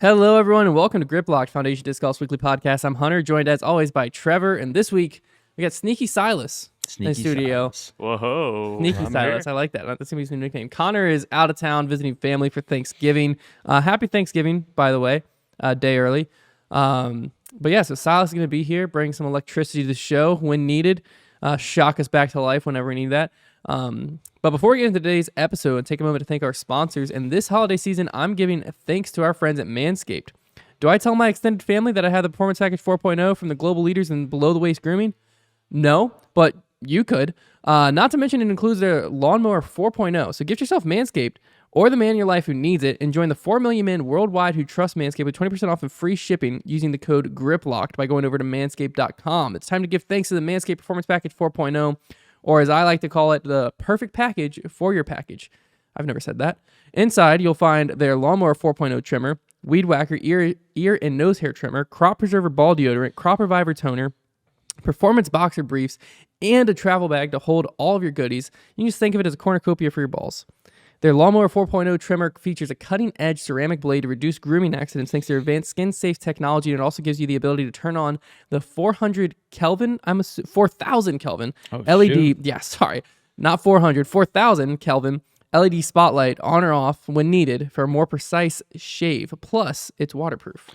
Hello, everyone, and welcome to Grip Locked Foundation Disc Golf's weekly podcast. I'm Hunter, joined as always by Trevor, and this week we got Sneaky Silas in the studio. Silas. Whoa. Sneaky Silas, I like that. That's going to be his new nickname. Connor is out of town visiting family for Thanksgiving. Happy Thanksgiving, by the way, day early. But yeah, so Silas is going to be here, bring some electricity to the show when needed, shock us back to life whenever we need that. But before we get into today's episode, take a moment to thank our sponsors. And this holiday season, I'm giving thanks to our friends at Manscaped. Do I tell my extended family that I have the Performance Package 4.0 from the global leaders in below-the-waist grooming? No, but you could. Not to mention it includes their Lawnmower 4.0. So get yourself Manscaped or the man in your life who needs it and join the 4 million men worldwide who trust Manscaped with 20% off and free shipping using the code GRIPLOCKED by going over to manscaped.com. It's time to give thanks to the Manscaped Performance Package 4.0. Or as I like to call it, the perfect package for your package. I've never said that. Inside, you'll find their Lawnmower 4.0 trimmer, Weed Whacker ear and nose hair trimmer, Crop Preserver ball deodorant, Crop Reviver toner, Performance boxer briefs, and a travel bag to hold all of your goodies. You can just think of it as a cornucopia for your balls. Their Lawnmower 4.0 trimmer features a cutting-edge ceramic blade to reduce grooming accidents thanks to their advanced skin-safe technology, and it also gives you the ability to turn on the 400 Kelvin, 4,000 Kelvin LED. Shoot. Yeah, sorry, not 400, 4,000 Kelvin LED spotlight on or off when needed for a more precise shave. Plus, it's waterproof.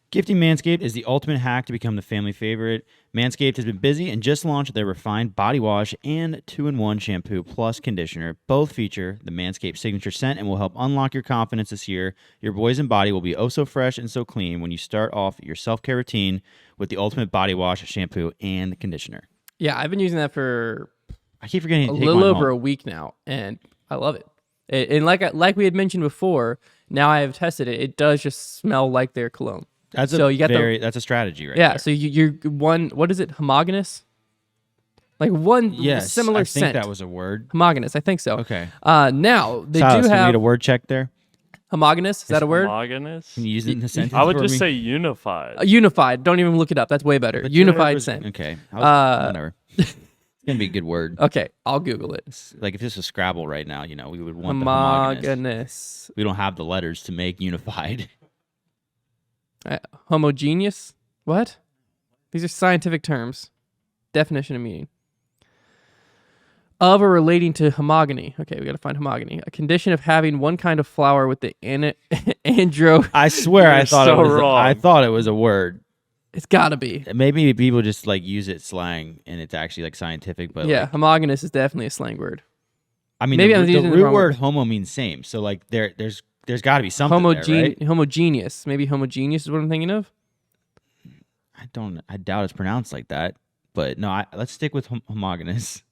Gifting Manscaped is the ultimate hack to become the family favorite. Manscaped has been busy and just launched their refined body wash and 2-in-1 shampoo plus conditioner. Both feature the Manscaped signature scent and will help unlock your confidence this year. Your boys and body will be oh so fresh and so clean when you start off your self-care routine with the ultimate body wash, shampoo, and conditioner. Yeah, I've been using that for I keep forgetting to a take little mine over home. a week now, and I love it. And like we had mentioned before, now I have tested it. It does just smell like their cologne. That's so you got that's a strategy right yeah. there. So you're one. What is it? Homogeneous. Like one Yes, similar I think scent. that was a word. Homogeneous. I think so. Okay. Now they Silas, do can we have get a word check there? homogeneous. Is that a word? Homogeneous? Can you use it in a sentence I would for just me? say unified. Unified. Don't even look it up. That's way better. But Unified was- scent. Okay. Whatever. It's gonna be a good word. Okay, I'll Google it. Like if this was Scrabble right now, we would want the homogeneous. Homogeneous. We don't have the letters to make unified. Homogeneous. What? These are scientific terms. Definition and meaning. Of or relating to homogeny. Okay, we got to find homogeny. A condition of having one kind of flower with the andro. I swear, I You're thought so it was. wrong. I thought it was a word. It's got to be. Maybe people just like use it slang, and it's actually like scientific. But Yeah, like, homogeneous is definitely a slang word. I mean, maybe the, I'm the using the root wrong word "homo" means same. So like, there's got to be something there, right? Homogeneous. Maybe homogeneous is what I'm thinking of. I doubt it's pronounced like that. But no, let's stick with homogeneous.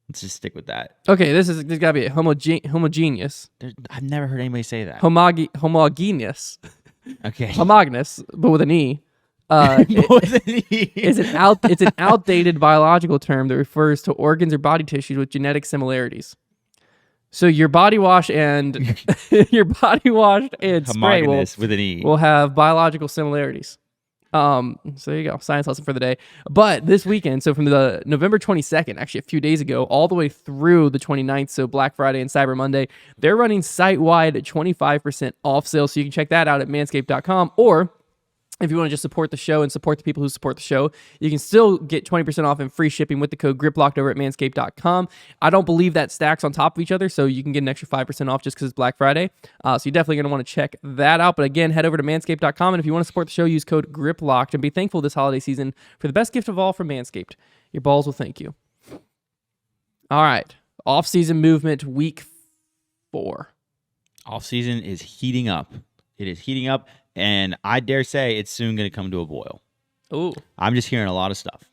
Let's just stick with that. Okay, there's got to be a homogeneous. I've never heard anybody say that. Homogeneous. Okay. Homogeneous, but with an E. It's an outdated biological term that refers to organs or body tissues with genetic similarities. So your body wash and your body wash and spray Homogeneous with an E. will have biological similarities. So there you go, science lesson for the day. But this weekend, so from the November 22nd, actually a few days ago, all the way through the 29th, so Black Friday and Cyber Monday, they're running site-wide 25% off sale. So you can check that out at manscaped.com, or if you want to just support the show and support the people who support the show, you can still get 20% off and free shipping with the code GRIPLOCKED over at manscaped.com. I don't believe that stacks on top of each other, so you can get an extra 5% off just because it's Black Friday. So you're definitely going to want to check that out. But again, head over to manscaped.com, and if you want to support the show, use code GRIPLOCKED and be thankful this holiday season for the best gift of all from Manscaped. Your balls will thank you. All right. Offseason movement week 4. Off season is heating up. It is heating up, and I dare say it's soon going to come to a boil. Ooh. I'm just hearing a lot of stuff.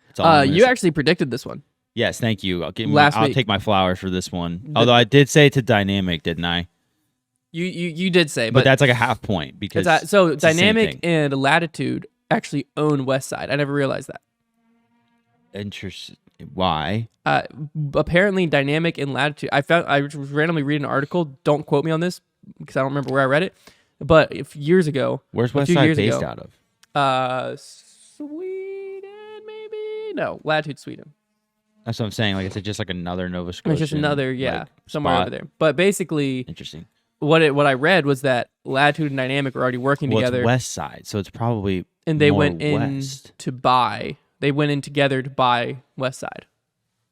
That's all I'm gonna You say. actually predicted this one. Yes, thank you. I'll Last week. take my flowers for this one. Although I did say it's a dynamic, didn't I? You did say, But that's like a half point because so it's the same dynamic thing. and latitude actually own West Side. I never realized that. Interesting. Why? Apparently, dynamic and latitude. I was randomly reading an article. Don't quote me on this because I don't remember where I read it. But years ago, Where's a West few Side years based ago, out of? Sweden, maybe. No, latitude Sweden. That's what I'm saying. Like, is it just like another Nova Scotia? It's just another, like, somewhere spot? over there. But basically, Interesting. what I read was that Latitude and Dynamic were already working Well, together, it's west side, so it's probably and they more went in west. to buy. They went in together to buy West Side.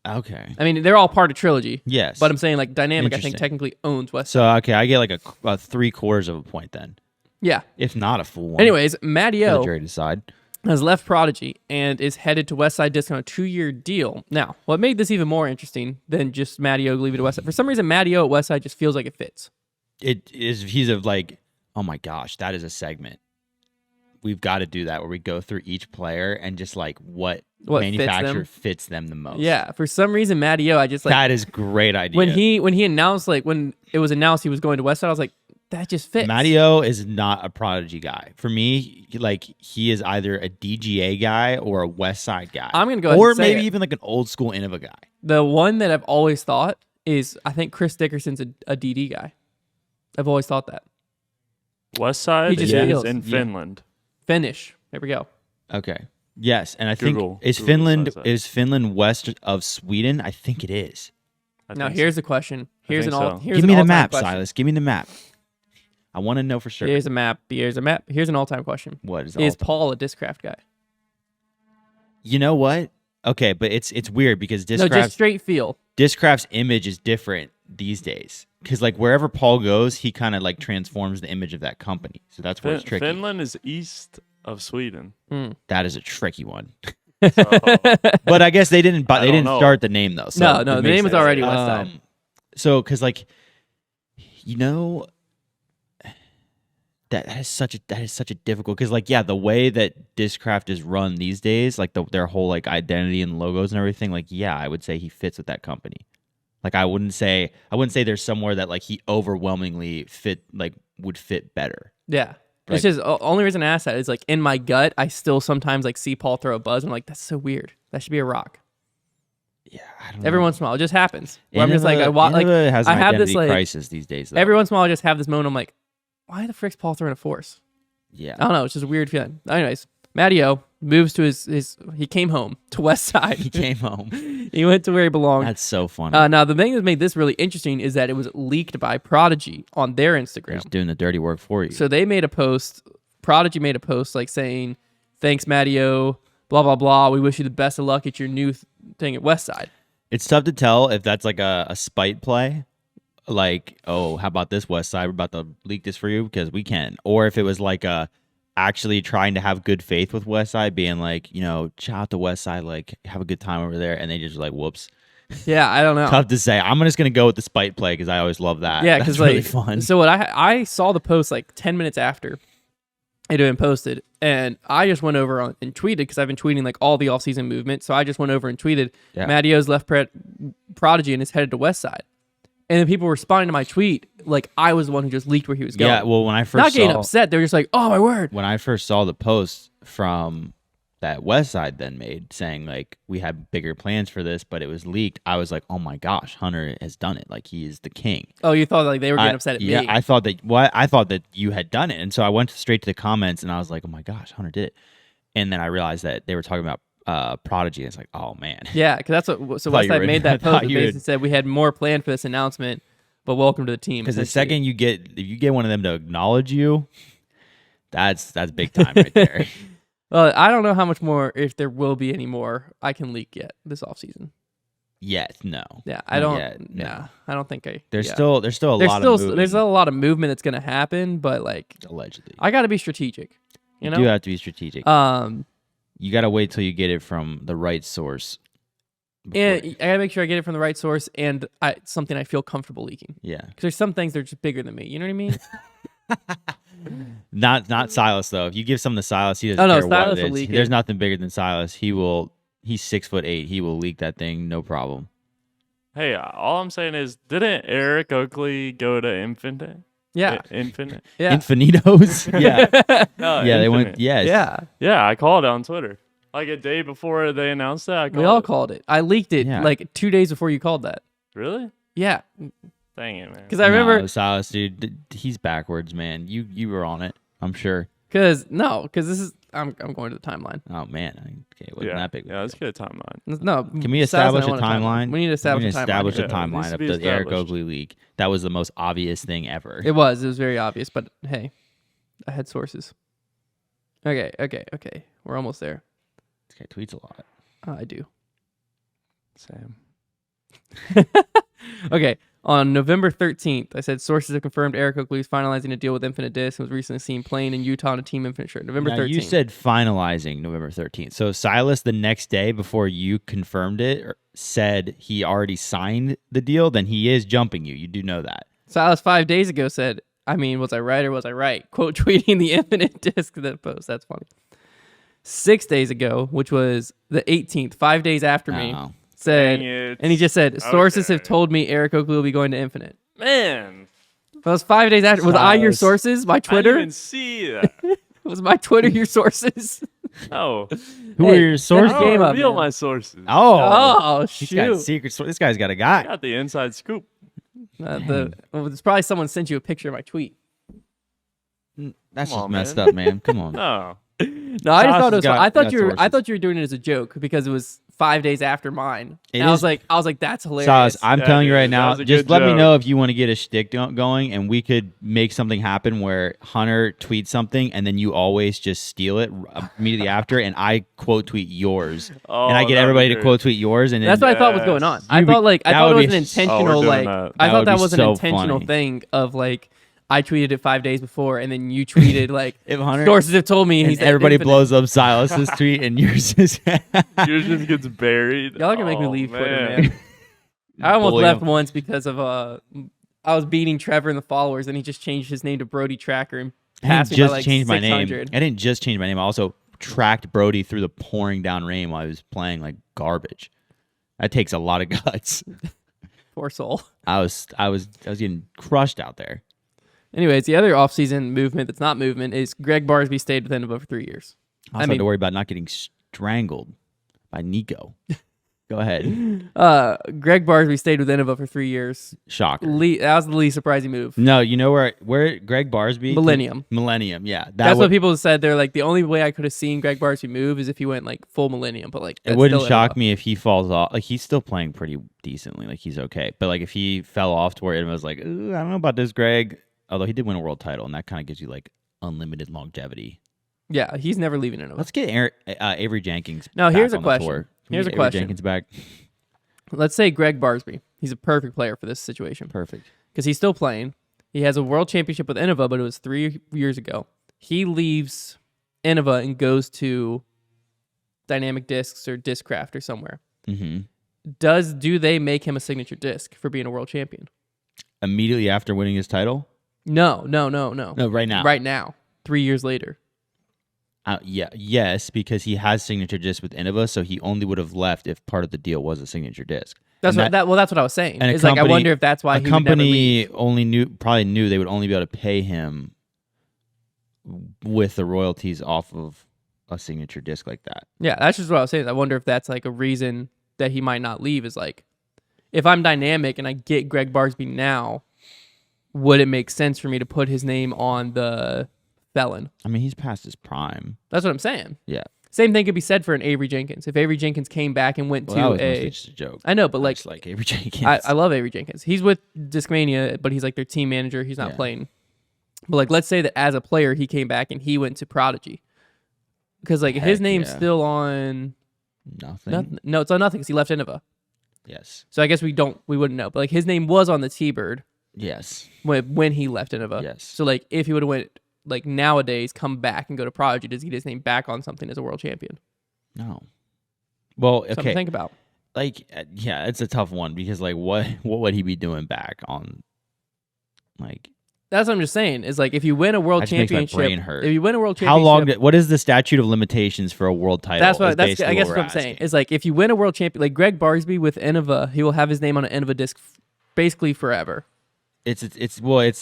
Okay. I mean, they're all part of Trilogy. Yes. But I'm saying like Dynamic, I think Interesting. technically owns West Side. So okay, I get like a 3/4 of a point then, Yeah. if not a full one. Anyways, for the Matteo jury to decide. has left Prodigy and is headed to West Side Disc on a 2-year deal. Now, what made this even more interesting than just Matteo leaving to West Side? For some reason, Matteo at West Side just feels like it fits. It is. He's of like, oh my gosh, that is a segment. We've got to do that where we go through each player and just like what What fits manufacturer them? fits them the most. Yeah, for some reason, Matteo, I just like that is great idea. when he announced, like when it was announced he was going to West Side, I was like, that just fits. Matteo is not a Prodigy guy. For me, like he is either a DGA guy or a West Side guy. I'm gonna go ahead or and say maybe it. even like an old school Innova guy. The one that I've always thought is I think Chris Dickerson's a DD guy. I've always thought that. West Side He just is feels- in yeah. Finland. Finish. There we go. Okay. Yes, and I Google think Finland says that. is Finland west of Sweden? I think it is. I Now think here's the question. Here's think an all. so. Here's Give an me the all-time map, question. Silas. Give me the map. I want to know for sure. Here's a map. Here's a map. Here's an all-time question. What is Is all- Paul a Discraft guy? You know what? Okay, but it's weird because No, just Discraft's, straight feel. Discraft's image is different these days. Because like wherever Paul goes, he kind of like transforms the image of that company. So that's where it's tricky. Finland is east of Sweden. That is a tricky one. So, But I guess they didn't. But I they don't didn't know. start the name though. So No, it the makes name was sense. already West Side. So because like, you know, that is such a difficult because like yeah, the way that Discraft is run these days, like their whole like identity and logos and everything, like yeah, I would say he fits with that company. Like I wouldn't say there's somewhere that like he overwhelmingly would fit better. Yeah. Like- It's just only reason I ask that is like in my gut, I still sometimes like see Paul throw a buzz. And I'm like, that's so weird. That should be a rock. Yeah, I don't Every know. once in a while, it just happens. Where I'm just like, Innova has an I have identity this like crisis these days. Though. every once in a while, I just have this moment. I'm like, why the frick's Paul throwing a force? yeah, I don't know. It's just a weird feeling. Anyways, Matteo moves to his. He came home to West Side. he came home. He went to where he belonged. That's so funny. Now, the thing that made this really interesting is that it was leaked by Prodigy on their They're Instagram. just doing the dirty work for you. So they made a post. Prodigy made a post like saying, "Thanks, Matteo. Blah blah blah. We wish you the best of luck at your new thing at West Side." It's tough to tell if that's like a spite play, like, oh, how about this West Side? We're about to leak this for you because we can. Or if it was like actually trying to have good faith with West Side, being like, you know, shout out to West Side, like, have a good time over there. And they just like, whoops. Yeah, I don't know. Tough to say. I'm just going to go with the spite play because I always love that. Yeah, That's because really like, fun. so what I saw the post like 10 minutes after it had been posted, and I just went over and tweeted because I've been tweeting like all the offseason movement. So I just went over and tweeted, Yeah. Matteo's left Prodigy and is headed to West Side. And then people were responding to my tweet like I was the one who just leaked where he was going. Yeah, well, when I first Not getting saw upset. They were just like, oh my word. when I first saw the post from that West Side then made saying like we had bigger plans for this, but it was leaked, I was like, oh my gosh, Hunter has done it. Like he is the king. Oh, you thought like they were getting upset at yeah, me. I thought that you had done it, and so I went straight to the comments and I was like, oh my gosh, Hunter did it. And then I realized that they were talking about Prodigy, and it's like, oh man. Yeah, because that's what. So Thought West you Side were- made I that thought post and you were- basically said we had more planned for this announcement, but welcome to the team. Because the essentially. second if you get one of them to acknowledge you, that's big time right there. Well, I don't know how much more, if there will be any more, I can leak yet this offseason. Yes, no. Yeah, I Not don't. yet, no. Nah, I don't think I. There's yeah. still a there's lot still of movement, there's a lot of movement that's gonna happen, but like allegedly. I got to be strategic. You You know. do have to be strategic. You got to wait till you get it from the right source. before- And I gotta make sure I get it from the right source and something I feel comfortable leaking. yeah. Because there's some things that are just bigger than me. You know what I mean? Not Silas though. If you give something to Silas, he doesn't Oh, no, care Silas what it will is. leak it. There's nothing bigger than Silas. He's 6'8". He will leak that thing, no problem. Hey, all I'm saying is, didn't Eric Oakley go to Infinite? Yeah. Infinite? Yeah. Infinitos? yeah. No, Yeah, they went Infinite. yes. Yeah. Yeah, I called it on Twitter. Like a day before they announced that. I We all it. called it. I leaked it Yeah. like 2 days before you called that. Really? Yeah. Dang it, man. Because I remember. No, Silas, dude, he's backwards, man. You were on it, I'm sure. Because this is I'm going to the timeline. Oh man, okay, wasn't that big. Yeah, let's get a timeline. No, Can we Silas and establish I a want timeline? We need to establish a timeline. Establish a here. Yeah, it needs timeline to of be the Eric established. Oakley leak. That was the most obvious thing ever. It was very obvious, but hey, I had sources. Okay. We're almost there. This guy tweets a lot. I do. Sam. Okay. On November 13th, I said sources have confirmed Eric Oakley is finalizing a deal with Infinite Disc and was recently seen playing in Utah on a Team Infinite shirt. November Now, 13th. you said finalizing November 13th. So Silas, the next day before you confirmed it, said he already signed the deal. Then he is jumping you. You do know that. Silas 5 days ago said, I mean, was I right or was I right? Quote tweeting the Infinite Disc that post. That's funny. 6 days ago, which was the 18th, 5 days after me, Oh. said, Dang it. and he just said, sources have Okay. told me Eric Oakley will be going to Infinite. Man. That was 5 days after. Was I your Silas. sources? My I Twitter? didn't even see that. Was my Twitter your sources? No. Who Hey, are your I sources? don't game up, reveal man. my sources. Oh, He's got shoot. secret. This guy's got a guy. Got the inside scoop. It's probably someone sent you a picture of my tweet. That's Come just on, messed man. up, man. Come on. No. No, I just Silas thought it has was. got- I thought got you were. I sources. thought you were doing it as a joke because it was 5 days after mine. It And I is- was like, that's hilarious. Silas, I'm Yeah, telling you dude, right that now, was a just good let me joke. know if you want to get a shtick going, and we could make something happen where Hunter tweets something, and then you always just steal it immediately after, and I quote tweet yours, Oh, and I get that'd everybody be to great. quote tweet yours, and That's then, what I thought was going on. Yes. I You thought would- I that thought it would was be an s- intentional Oh, we're doing like. that. I That thought would that be was an so intentional funny. thing of like. I tweeted it 5 days before, and then you tweeted like. if Hunter Sources have told me and he's at everybody Infinite. blows up Silas's tweet, and yours is Yours just gets buried. Y'all are gonna make me Oh, leave Twitter, man. I almost Bully left him. once because of I was beating Trevor and the followers, and he just changed his name to Brody Tracker and I passed didn't me by just like change my name. 600. I didn't just change my name. I also tracked Brody through the pouring down rain while I was playing like garbage. That takes a lot of guts. Poor soul. I was getting crushed out there. Anyways, the other offseason movement that's not movement is Greg Barsby stayed with Innova for 3 years. I also had to worry about not getting strangled by Nico. Go ahead. Greg Barsby stayed with Innova for 3 years. Shocker. That was the least surprising move. No, you know where Greg Barsby? Millennium. Millennium, yeah. That's what people said. They're like, the only way I could have seen Greg Barsby move is if he went like full Millennium. But like, It that's wouldn't still shock Innova. me if he falls off. Like, he's still playing pretty decently. Like, he's okay. But like, if he fell off to where it was like, "Ooh, I don't know about this, Greg. Although he did win a world title, and that kind of gives you like unlimited longevity. Yeah, he's never leaving Innova. Let's get Avery Jenkins. Now, back here's a on the question. tour. Can we Here's get a Avery question. Jenkins back. Let's say Greg Barsby. He's a perfect player for this situation Perfect. because he's still playing. He has a world championship with Innova, but it was 3 years ago. He leaves Innova and goes to Dynamic Discs or Discraft or somewhere. Mm-hmm. Do they make him a signature disc for being a world champion? Immediately after winning his title. No. No, right now. Right now, 3 years later. Yes, because he has signature disc with Innova, so he only would have left if part of the deal was a signature disc. That's And what. That's what I was saying. and a It's like I company- wonder if that's why a he would never leave. company probably knew they would only be able to pay him with the royalties off of a signature disc like that. Yeah, that's just what I was saying. I wonder if that's like a reason that he might not leave. Is like, if I'm dynamic and I get Greg Barsby now, would it make sense for me to put his name on the felon? I mean, he's past his prime. That's what I'm saying. Yeah. Same thing could be said for an Avery Jenkins. If Avery Jenkins came back and went Well, that to was mostly a, just a joke. I know, but I like, just like Avery Jenkins. I love Avery Jenkins. He's with Discmania, but he's like their team manager. He's not Yeah. playing. But like, let's say that as a player, he came back and he went to Prodigy, because like his Heck name's yeah. still on Nothing. nothing. No, it's on nothing because he left Innova. Yes. So I guess we wouldn't know. But like his name was on the T-Bird Yes. when he left Innova. Yes. So like if he would have went like nowadays, come back and go to Prodigy, does he get his name back on something as a world champion? No. Well, Something to okay. think about. Like, yeah, it's a tough one because like, what would he be doing back on? Like, That's what I'm just saying. Is like if you win a world That just makes my championship, brain hurt. if you win a world how championship, long? What is the statute of limitations for a world title? that's what is that's basically I guess we're what I'm saying. asking. Is like if you win a world champion, like Greg Barsby with Innova, he will have his name on an Innova disc basically forever. It's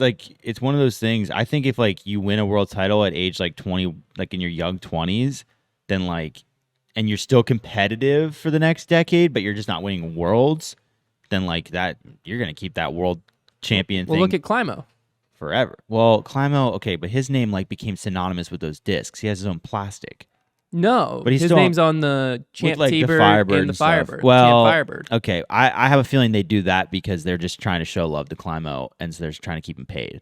like it's one of those things. I think if like you win a world title at age like 20, like in your young 20s, then like, and you're still competitive for the next decade, but you're just not winning worlds, then like that you're gonna keep that world champion Well, thing look at Climo. forever. Well, Climo, okay, but his name like became synonymous with those discs. He has his own plastic. No, But he's his still name's on the Champ like the T-Bird Firebird and the stuff. Firebird. Well, Champ Firebird. okay, I have a feeling they do that because they're just trying to show love to Climo, and so they're just trying to keep him paid.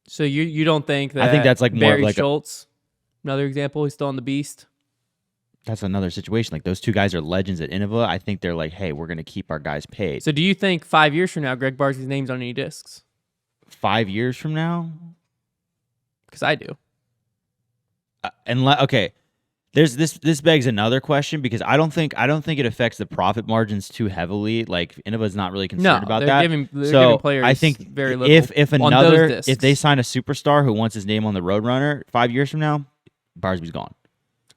So you don't think that? I think that's like more Barry of like Schultz, another example. He's still on the Beast. that's another situation. Like those two guys are legends at Innova. I think they're like, hey, we're gonna keep our guys paid. So do you think 5 years from now, Greg Barsby's name's on any discs? 5 years from now, Because I do. okay. There's this begs another question because I don't think it affects the profit margins too heavily. Like Innova's not really concerned about they're that. giving players I think very little if on another those discs. if they sign a superstar who wants his name on the Roadrunner 5 years from now, Barsby's gone.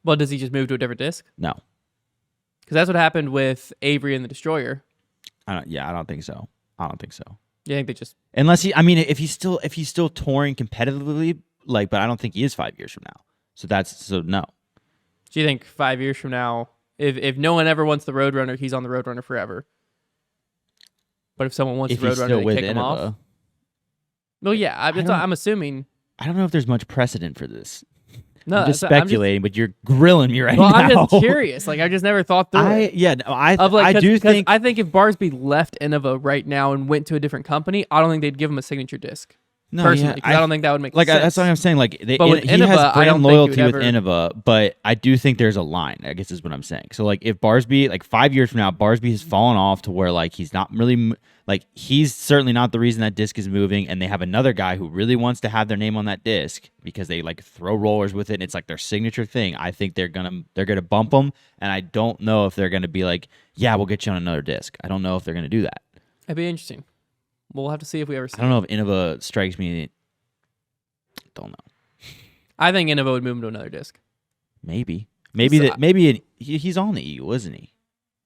Well, does he just move to a different disc? No, Because that's what happened with Avery and the Destroyer. I don't think so. I don't think so. You think they just? Unless if he's still touring competitively, like, but I don't think he is 5 years from now. So no. Do you think 5 years from now, if no one ever wants the Roadrunner, he's on the Roadrunner forever? But if someone wants If the he's still Roadrunner, they with kick him off. Innova, Well, yeah, I'm assuming. I don't know if there's much precedent for this. No, I'm just that's- speculating, but you're grilling me right Well, now. I'm just curious. Like I just never thought through it. I do think I think if Barsby left Innova right now and went to a different company, I don't think they'd give him a signature disc. no, Personally, yeah, because I don't think that would make like sense. that's what I'm saying. Like But with he Innova, has I don't brand think he loyalty would with ever- Innova, but I do think there's a line. I guess is what I'm saying. So like if Barsby, like 5 years from now, Barsby has fallen off to where like he's not really like he's certainly not the reason that disc is moving, and they have another guy who really wants to have their name on that disc because they like throw rollers with it, and it's like their signature thing. I think they're gonna bump them, and I don't know if they're gonna be like, yeah, we'll get you on another disc. I don't know if they're gonna do that. It'd be interesting. We'll have to see if we ever see. I don't know if Innova strikes me. Don't know. I think Innova would move him to another disc. Maybe So he's on the Eagle, isn't he?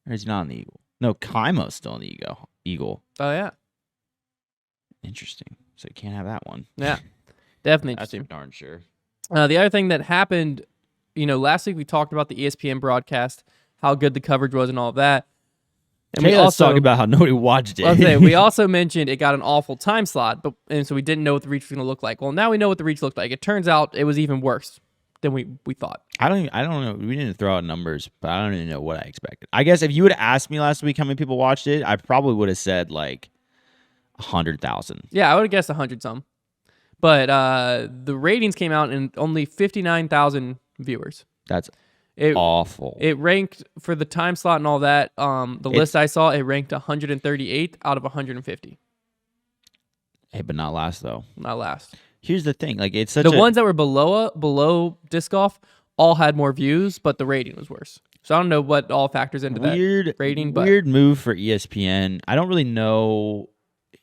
Or is he not on the Eagle? No, Kaimo's still on the Eagle. Oh yeah, Interesting. So you can't have that one. yeah, definitely That's interesting. for darn sure. The other thing that happened, last week we talked about the ESPN broadcast, how good the coverage was, and all of that. And Hey, we let's also talk about how nobody watched it. we also mentioned it got an awful time slot, and so we didn't know what the reach was going to look like. Well, now we know what the reach looked like. It turns out it was even worse than we thought. I don't know. We didn't throw out numbers, but I don't even know what I expected. I guess if you would have asked me last week how many people watched it, I probably would have said like 100,000. Yeah, I would have guessed 100 some. But the ratings came out and only 59,000 viewers. That's It, awful. It ranked for the time slot and all that. The list I saw, it ranked 138 out of 150. Hey, but not last though. Not last. Here's the thing. Like it's such The ones that were below disc golf all had more views, but the rating was worse. So I don't know what all factors into that rating. But weird move for ESPN. I don't really know.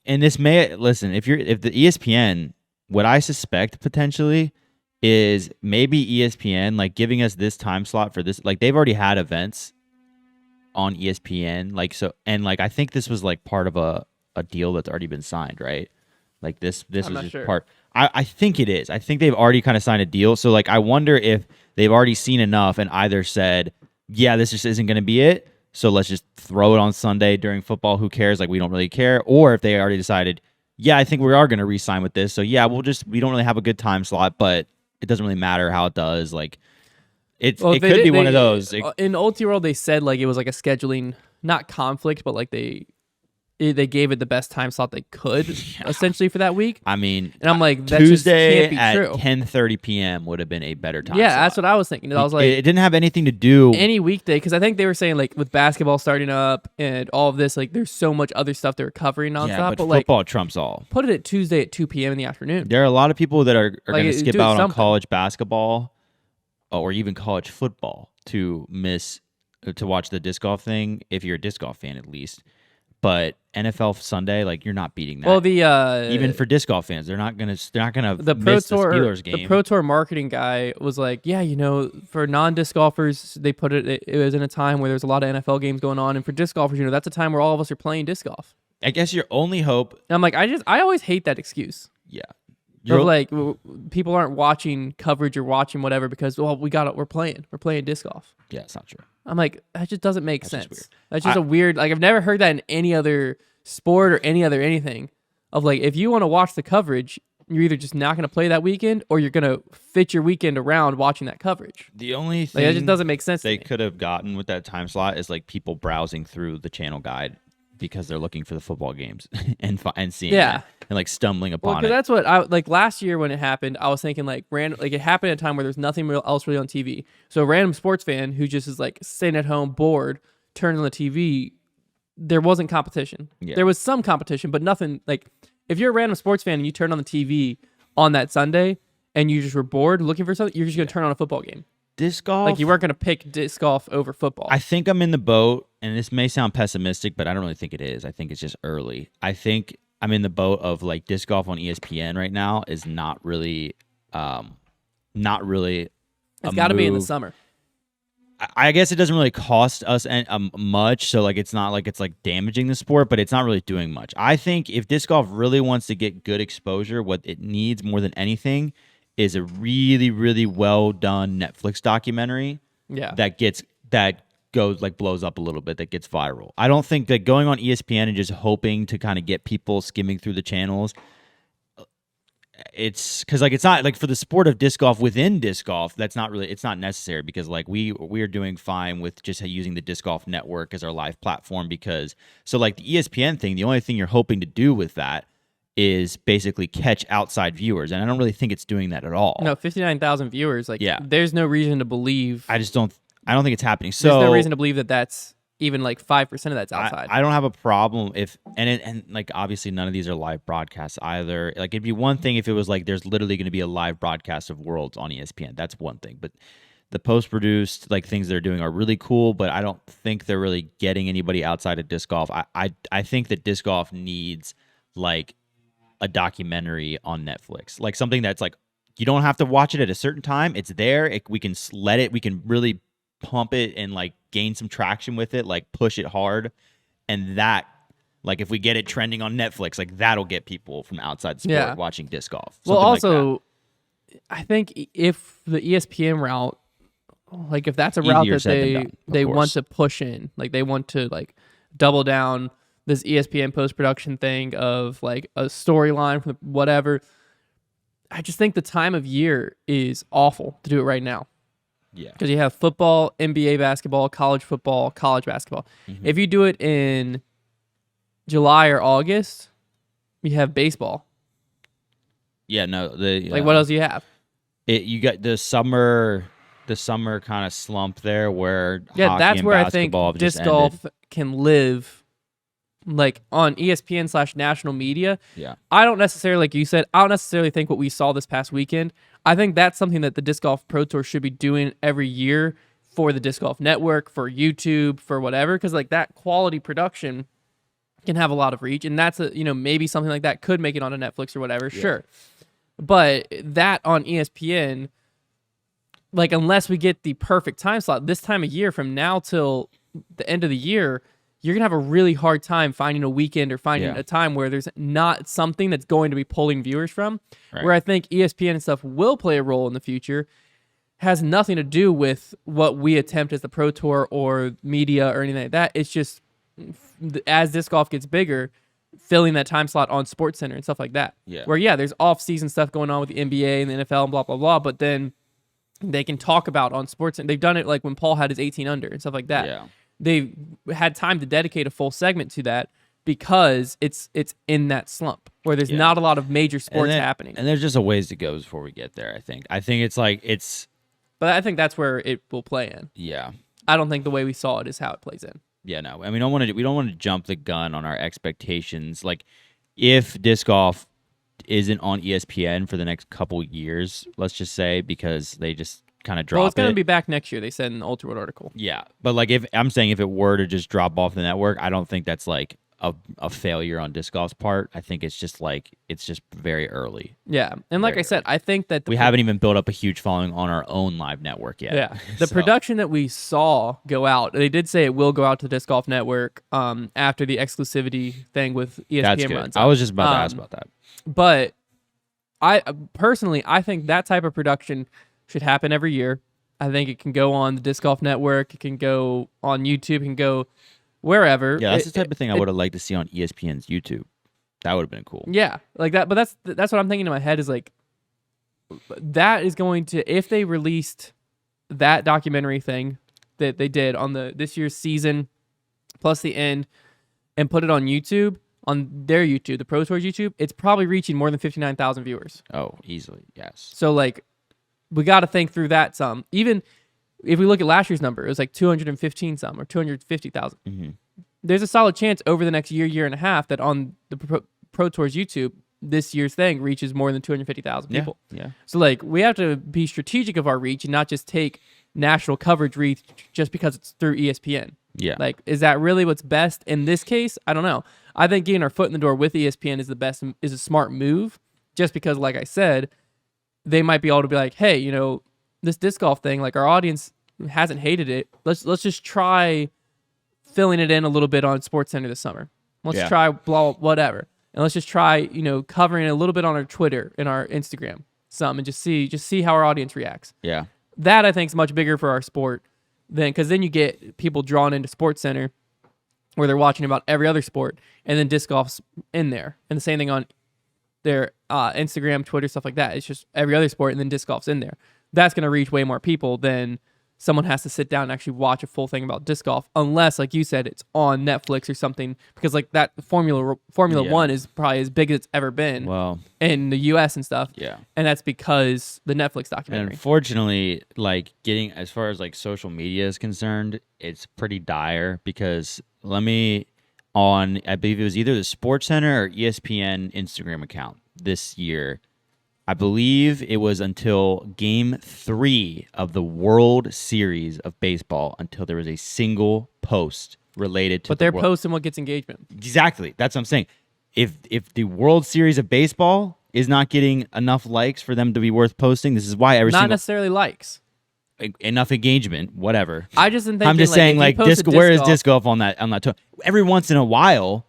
And this may listen if the ESPN, what I suspect potentially is maybe ESPN like giving us this time slot for this. Like they've already had events on ESPN. Like so, and like I think this was like part of a deal that's already been signed, right? Like this I'm was not just sure. part. I think it is. I think they've already kind of signed a deal. So like I wonder if they've already seen enough and either said, yeah, this just isn't going to be it. So let's just throw it on Sunday during football. Who cares? Like we don't really care. Or if they already decided, yeah, I think we are going to re-sign with this. So yeah, we don't really have a good time slot, but it doesn't really matter how it does. Like it could be one of those. In Ulti World, they said like it was like a scheduling, not conflict, but like they gave it the best time slot they could essentially for that week. I mean, And I'm like, that Tuesday just can't be at true. 10:30 p.m. would have been a better time. Yeah, slot. that's what I was thinking. I was like, it didn't have anything to do. any weekday, because I think they were saying like with basketball starting up and all of this, like there's so much other stuff they were covering nonstop. Yeah, but like football trumps all. put it at Tuesday at 2 p.m. in the afternoon. There are a lot of people that are Like, going to skip do out on something. college basketball or even college football to watch the disc golf thing. If you're a disc golf fan, at least. But NFL Sunday, like you're not beating that. Well, the even for disc golf fans, they're not gonna the Pro miss Tour the Steelers game. the Pro Tour marketing guy was like, yeah, for non-disc golfers, they put it was in a time where there's a lot of NFL games going on, and for disc golfers, that's a time where all of us are playing disc golf. I guess your only hope, And I'm like, I always hate that excuse. yeah, Of like people aren't watching coverage or watching whatever because we're playing disc golf. yeah, it's not true. I'm like, that just doesn't make That's just sense. weird. That's just a weird. Like I've never heard that in any other sport or any other anything. of like if you want to watch the coverage, you're either just not going to play that weekend or you're going to fit your weekend around watching that coverage. The only Like thing it just doesn't make sense. they to me. could have gotten with that time slot is like people browsing through the channel guide because they're looking for the football games and seeing Yeah. it and like stumbling Well, upon because it. that's what I like last year when it happened. I was thinking like random, like it happened at a time where there's nothing else really on TV. So a random sports fan who just is like sitting at home bored, turns on the TV. There wasn't competition. Yeah. There was some competition, but nothing like if you're a random sports fan and you turn on the TV on that Sunday and you just were bored looking for something, you're just gonna turn on a football game. Disc golf. Like you weren't gonna pick disc golf over football. I think I'm in the boat, and this may sound pessimistic, but I don't really think it is. I think it's just early. I think I'm in the boat of like disc golf on ESPN right now is not really. It's got to be in the summer. I guess it doesn't really cost us much, so like it's not like it's like damaging the sport, but it's not really doing much. I think if disc golf really wants to get good exposure, what it needs more than anything is a really, really well done Netflix documentary. Yeah. that goes like blows up a little bit, that gets viral. I don't think that going on ESPN and just hoping to kind of get people skimming through the channels. It's because like it's not like for the sport of disc golf within disc golf, it's not necessary because like we are doing fine with just using the disc golf network as our live platform because so like the ESPN thing, the only thing you're hoping to do with that is basically catch outside viewers, and I don't really think it's doing that at all. No, 59,000 viewers. Like, Yeah. there's no reason to believe. I don't think it's happening. So There's no reason to believe that that's even like 5% of that's outside. I don't have a problem if and like obviously none of these are live broadcasts either. Like it'd be one thing if it was like there's literally going to be a live broadcast of Worlds on ESPN. That's one thing, but the post-produced like things they're doing are really cool, but I don't think they're really getting anybody outside of disc golf. I think that disc golf needs like a documentary on Netflix, like something that's like you don't have to watch it at a certain time. It's there. We can really pump it and like gain some traction with it, like push it hard, and that like if we get it trending on Netflix, like that'll get people from outside the sport watching disc golf. Well, Something like also, I think if the ESPN route, like if that's a route Easier that said than done, of they course. want to push in, like they want to like double down this ESPN post production thing of like a storyline from whatever. I just think the time of year is awful to do it right now. Yeah. Because you have football, NBA basketball, college football, college basketball. Mm-hmm. If you do it in July or August, you have baseball. Yeah, no, Like what else do you have? you got the summer kind of slump there where Yeah, hockey that's and where I think basketball have just disc golf ended. can live, like on ESPN/national media. Yeah. I don't necessarily, like you said, I don't necessarily think what we saw this past weekend. I think that's something that the Disc Golf Pro Tour should be doing every year for the Disc Golf Network, for YouTube, for whatever, because like that quality production can have a lot of reach, and that's maybe something like that could make it onto Netflix or whatever. Yeah. Sure, but that on ESPN, like unless we get the perfect time slot this time of year from now till the end of the year, you're going to have a really hard time finding a weekend or finding a time where there's not something that's going to be pulling viewers from. Right. Where I think ESPN and stuff will play a role in the future has nothing to do with what we attempt as the Pro Tour or media or anything like that. It's just as disc golf gets bigger, filling that time slot on SportsCenter and stuff like that. Yeah. Where, there's off-season stuff going on with the NBA and the NFL and blah, blah, blah, but then they can talk about on SportsCenter. They've done it like when Paul had his 18 under and stuff like that. Yeah. They've had time to dedicate a full segment to that because it's in that slump where there's not a lot of major sports happening. And there's just a ways to go before we get there, I think. I think But I think that's where it will play in. Yeah. I don't think the way we saw it is how it plays in. Yeah, no. And we don't want to jump the gun on our expectations. Like if disc golf isn't on ESPN for the next couple years, let's just say, because they just kind of drop it. Well, it's going to be back next year, they said in the Ultra article. Yeah. But like if it were to just drop off the network, I don't think that's like a failure on disc golf's part. I think it's just very early. Yeah. And like I said, I think that we haven't even built up a huge following on our own live network yet. Yeah. The production that we saw go out, they did say it will go out to the Disc Golf Network after the exclusivity thing with ESPN That's good. runs. I was just about to ask about that. But I personally think that type of production should happen every year. I think it can go on the Disc Golf Network. It can go on YouTube. It can go wherever. Yeah, that's the type of thing I would have liked to see on ESPN's YouTube. That would have been cool. Yeah, like that. But that's what I'm thinking in my head is like, that is going to, if they released that documentary thing that they did on this year's season plus the end and put it on YouTube, on their YouTube, the Pro Tour's YouTube, it's probably reaching more than 59,000 viewers. Oh, easily, yes. So like, we got to think through that some. Even if we look at last year's number, it was like 215 some or 250,000. Mm-hmm. There's a solid chance over the next year and a half that on the Pro Tour's YouTube, this year's thing reaches more than 250,000 people. Yeah. So like, we have to be strategic of our reach and not just take national coverage reach just because it's through ESPN. Yeah. Like, is that really what's best in this case? I don't know. I think getting our foot in the door with ESPN is a smart move, just because, like I said, they might be able to be like, hey, you know, this disc golf thing, like, our audience hasn't hated it. Let's just try filling it in a little bit on SportsCenter this summer. Let's try whatever. And let's just try, you know, covering it a little bit on our Twitter and our Instagram, and just see how our audience reacts. Yeah. That, I think, is much bigger for our sport because then you get people drawn into SportsCenter where they're watching about every other sport, and then disc golf's in there. And the same thing on their Instagram, Twitter, stuff like that. It's just every other sport, and then disc golf's in there. That's going to reach way more people than someone has to sit down and actually watch a full thing about disc golf, unless, like you said, it's on Netflix or something, because like that Formula 1 is probably as big as it's ever been in the US and stuff. Yeah. And that's because the Netflix documentary. And unfortunately, like, getting as far as like social media is concerned, it's pretty dire because I believe it was either the SportsCenter or ESPN Instagram account this year. I believe it was until Game 3 of the World Series of Baseball until there was a single post related to. But they're posting what gets engagement. Exactly, that's what I'm saying. If the World Series of Baseball is not getting enough likes for them to be worth posting, this is why not necessarily likes. Enough engagement, whatever. I just think I'm just saying, like, where is disc golf on that every once in a while,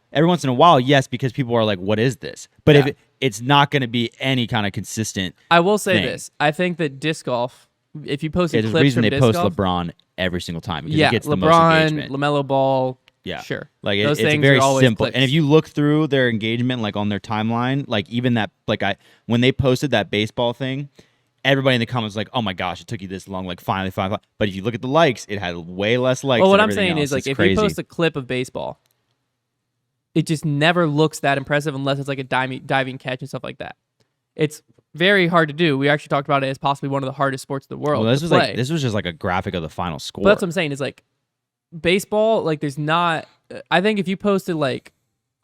yes, because people are like, what is this? But if it's not going to be any kind of consistent. I will say this. I think that disc golf, if you post clips from disc golf. There's a reason they post LeBron every single time, because it gets the most LeBron, engagement. LaMelo Ball. Yeah. Sure. Like, it's very simple. Clips. And if you look through their engagement, like on their timeline, like even that, like when they posted that baseball thing, everybody in the comments was like, oh my gosh, it took you this long, like finally. But if you look at the likes, it had way less likes. Well, what I'm saying is, like, if you post a clip of baseball, it just never looks that impressive unless it's like a diving catch and stuff like that. It's very hard to do. We actually talked about it as possibly one of the hardest sports in the world. Well, this was just like a graphic of the final score. But that's what I'm saying is, like, baseball, like, there's not. I think if you posted like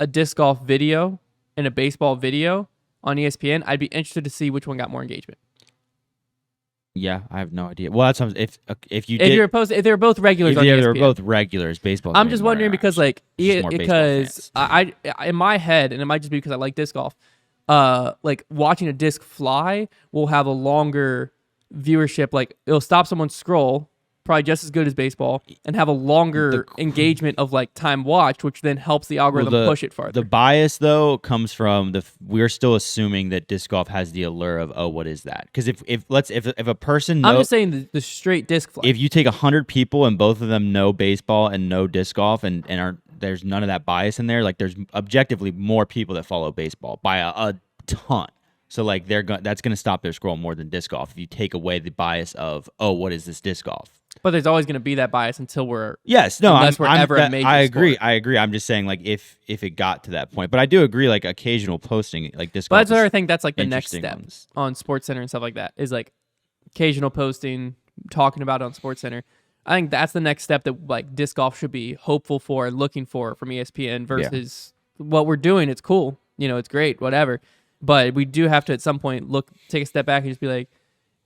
a disc golf video and a baseball video on ESPN, I'd be interested to see which one got more engagement. Yeah, I have no idea. Well, that's if they were both regulars on ESPN. They were both regulars. Baseball. I'm just wondering because, like, because I in my head, and it might just be because I like disc golf. Like, watching a disc fly will have a longer viewership. Like, it'll stop someone's scroll, probably just as good as baseball, and have a longer engagement of like time watched, which then helps the algorithm push it farther. The bias though comes from we're still assuming that disc golf has the allure of, oh, what is that? Because if a person knows, I'm just saying the straight disc fly. If you take 100 people and both of them know baseball and know disc golf and there's none of that bias in there, like, there's objectively more people that follow baseball by a ton. So like that's going to stop their scroll more than disc golf if you take away the bias of, oh, what is this disc golf? But there's always going to be that bias until we're unless we're ever a major sport. Sport. I agree. I'm just saying, like, if it got to that point, but I do agree, like, occasional posting like disc golf. But that's what I think. That's like the next step on SportsCenter and stuff like that is like occasional posting, talking about it on SportsCenter. I think that's the next step that like disc golf should be hopeful for and looking for from ESPN versus what we're doing. It's cool, it's great, whatever. But we do have to at some point take a step back and just be like,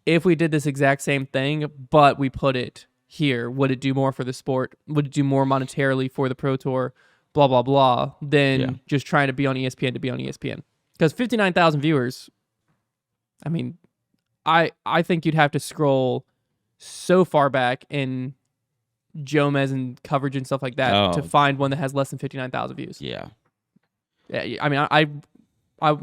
if we did this exact same thing, but we put it here, would it do more for the sport? Would it do more monetarily for the Pro Tour? Blah, blah, blah. Than just trying to be on ESPN to be on ESPN. Because 59,000 viewers, I mean, I think you'd have to scroll so far back in Jomez and coverage and stuff like that to find one that has less than 59,000 views. Yeah. Yeah, I mean, I'm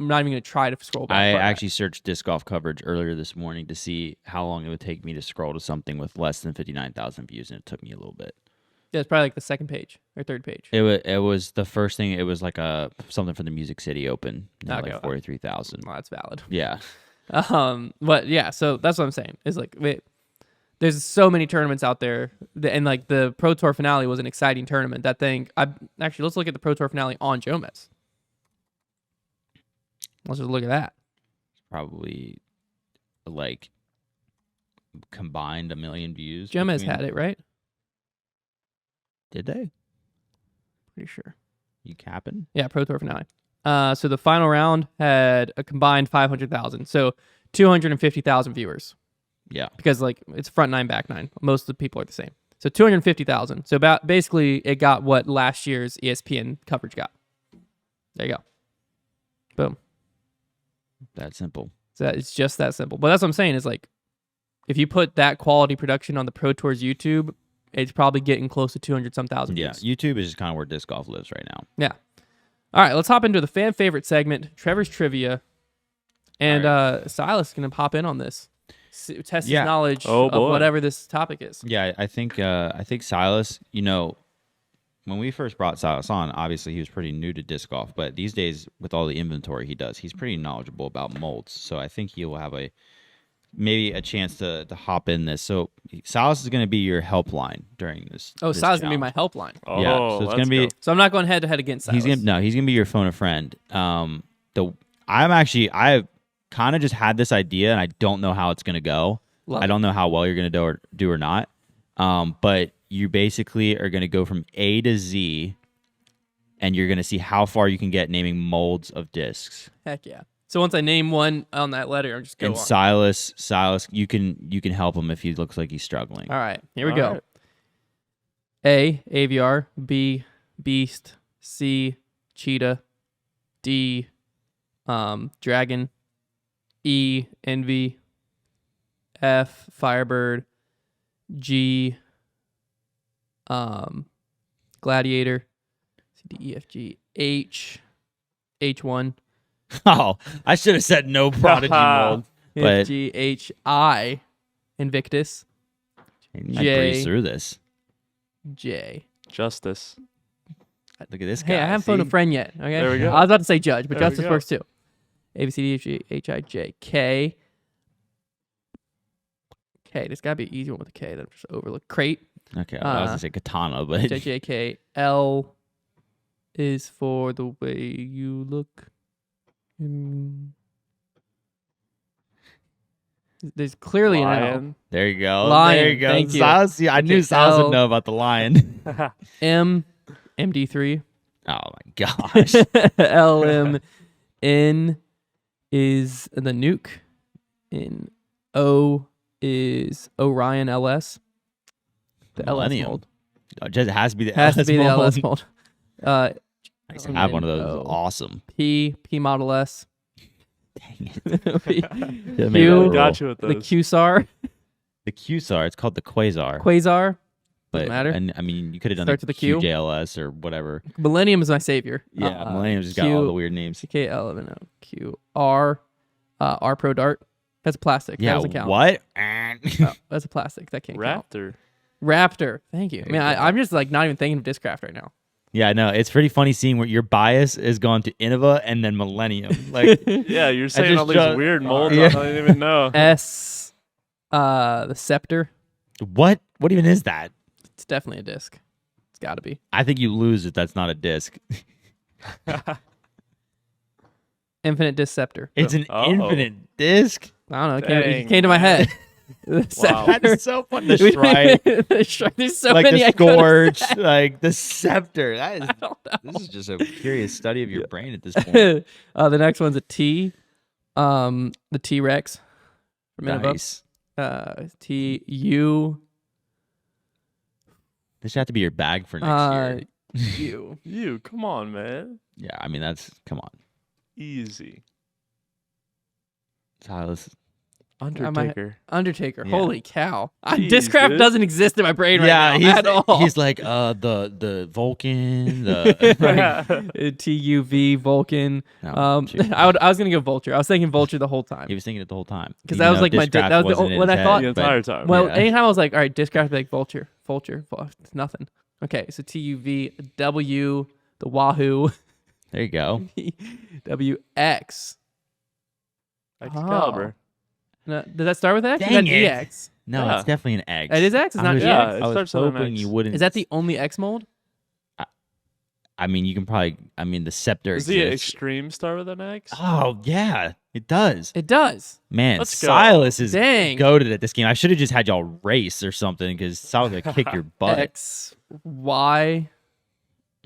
not even going to try to scroll back. I actually searched disc golf coverage earlier this morning to see how long it would take me to scroll to something with less than 59,000 views, and it took me a little bit. Yeah, it's probably like the second page or third page. It was the first thing. It was like something for the Music City Open. Okay. Like 43,000. Well, that's valid. Yeah. But yeah, so that's what I'm saying. Is like there's so many tournaments out there, and like the Pro Tour finale was an exciting tournament. That thing, let's look at the Pro Tour finale on Jomez. Let's just look at that. Probably like combined 1 million views. Jomez between- had it, right? Did they? Pretty sure. You capping? Yeah, Pro Tour finale. So the final round had a combined 500,000. So 250,000 viewers. Yeah. Because like it's front nine, back nine. Most of the people are the same. So 250,000. So about basically it got what last year's ESPN coverage got. There you go. Boom. That simple. So it's just that simple. But that's what I'm saying is like if you put that quality production on the Pro Tour's YouTube, it's probably getting close to 200-some thousand Yeah. views. YouTube is just kind of where disc golf lives right now. Yeah. All right, let's hop into the fan favorite segment, Trevor's Trivia. And Silas is going to hop in on this. Test his knowledge of whatever this topic is. Yeah, I think Silas, when we first brought Silas on, obviously he was pretty new to disc golf, but these days with all the inventory he does, he's pretty knowledgeable about molds. So I think he will have maybe a chance to hop in this. So Silas is going to be your helpline during this. Oh, this Silas is going to be my challenge. helpline. Oh, Yeah, so it's going to be. So I'm not going head to head against Silas. He's going to be your phone a friend. I've kind of just had this idea and I don't know how it's going to go. I don't know how well you're going to do or not. But you basically are going to go from A to Z and you're going to see how far you can get naming molds of discs. Heck yeah. So once I name one on that letter, I'm just going And on. Silas, you can help him if he looks like he's struggling. All right, here we All go. right. A, aviar. B, beast. C, cheetah. D, dragon. E, envy. F, firebird. G, gladiator. C, D, E, F, G. H, H1. Oh, I should have said no prodigy mold. F, But G, H, I, Invictus. I J. breezed through this. J. Justice. Look at this guy. Hey, I haven't phoned a see? friend yet. Okay, There we go. I was about to say judge, but There we justice go. works too. A B C D F G H I J K. K. There's gotta be an easy one with a K that I'm just overlook. Crate. Okay, I was gonna say katana, but H I J K. L is for the way you look. There's clearly an L. Lion. there you go. Lion, There you go. thank you. Silas, I knew Okay, Silas L. would know about the lion. MD3. Oh my gosh. N is the nuke. In O is Orion LS. The LS Millennium. mold. It just has to be the Has LS to be the mold. LS mold. I used to have one of those. It was O. awesome. P Model S. Dang it. P, Yeah, maybe Q, that'll roll. Got you with the those. QSAR. The QSAR. It's called the Quasar. Quasar. but matter. And I mean, you could have done Starts the with a Q. QJLS or whatever. Millennium is my savior. Yeah, Millennium's just got all the weird names. CK11O. Q R. R Pro Dart. That's plastic. Yeah, That doesn't count. what? Oh, that's a plastic. That can't count. Raptor. Raptor. Thank you. I There mean, you go. I'm just like not even thinking of Discraft right now. Yeah, no, it's pretty funny seeing where your bias is gone to Innova and then Millennium. Like, Yeah, you're saying just all these ju- weird molds Yeah. I don't even know. S. The Scepter. what? What even is that? It's definitely a disc. It's got to be. I think you lose if that's not a disc. Infinite Disc Scepter. It's Boom. an Uh-oh. infinite disc. I don't know. It Dang, came to my head. The Wow. Scepter. That is so fun. The Shrike, The Shrike. There's so like many. the I could've Scourge, said. like the Scepter. That is. I don't know. This is just a curious study of your brain at this point. The next one's a T. The T-Rex. From Innova. Nice. T-U. This should have to be your bag for next year. U. You, come on, man. Yeah, I mean that's come on, Easy. Silas. Undertaker. Undertaker. Yeah. Holy cow. Jeez, Discraft dude. doesn't exist in my brain right now he's at all. he's like the Vulcan. The TUV, Vulcan. No, shoot. I was gonna go Vulture. I was thinking Vulture the whole time. He was thinking it the whole time 'Cause Even that was though like my- Discraft that was the wasn't in when his I thought- the head, but- entire time. Well, Yeah. anytime I was like, all right, Discraft, like Vulture, it's nothing. Okay, so TUVW, the Wahoo, There you go. WX. Excalibur. No, does that start with X? Dang Is that it. EX? No, Yeah. it's definitely an X. It is X? It's not Yeah, EX? it I was starts with an hoping X. you wouldn't. Is that the only X mold? I mean, you can probably. I mean, the scepter Does the exists. extreme start with an X? Oh yeah, it does. It does. Man, Let's go. Silas is Dang. goated at this game. I should have just had y'all race or something because Silas would kick your butt. X, Y.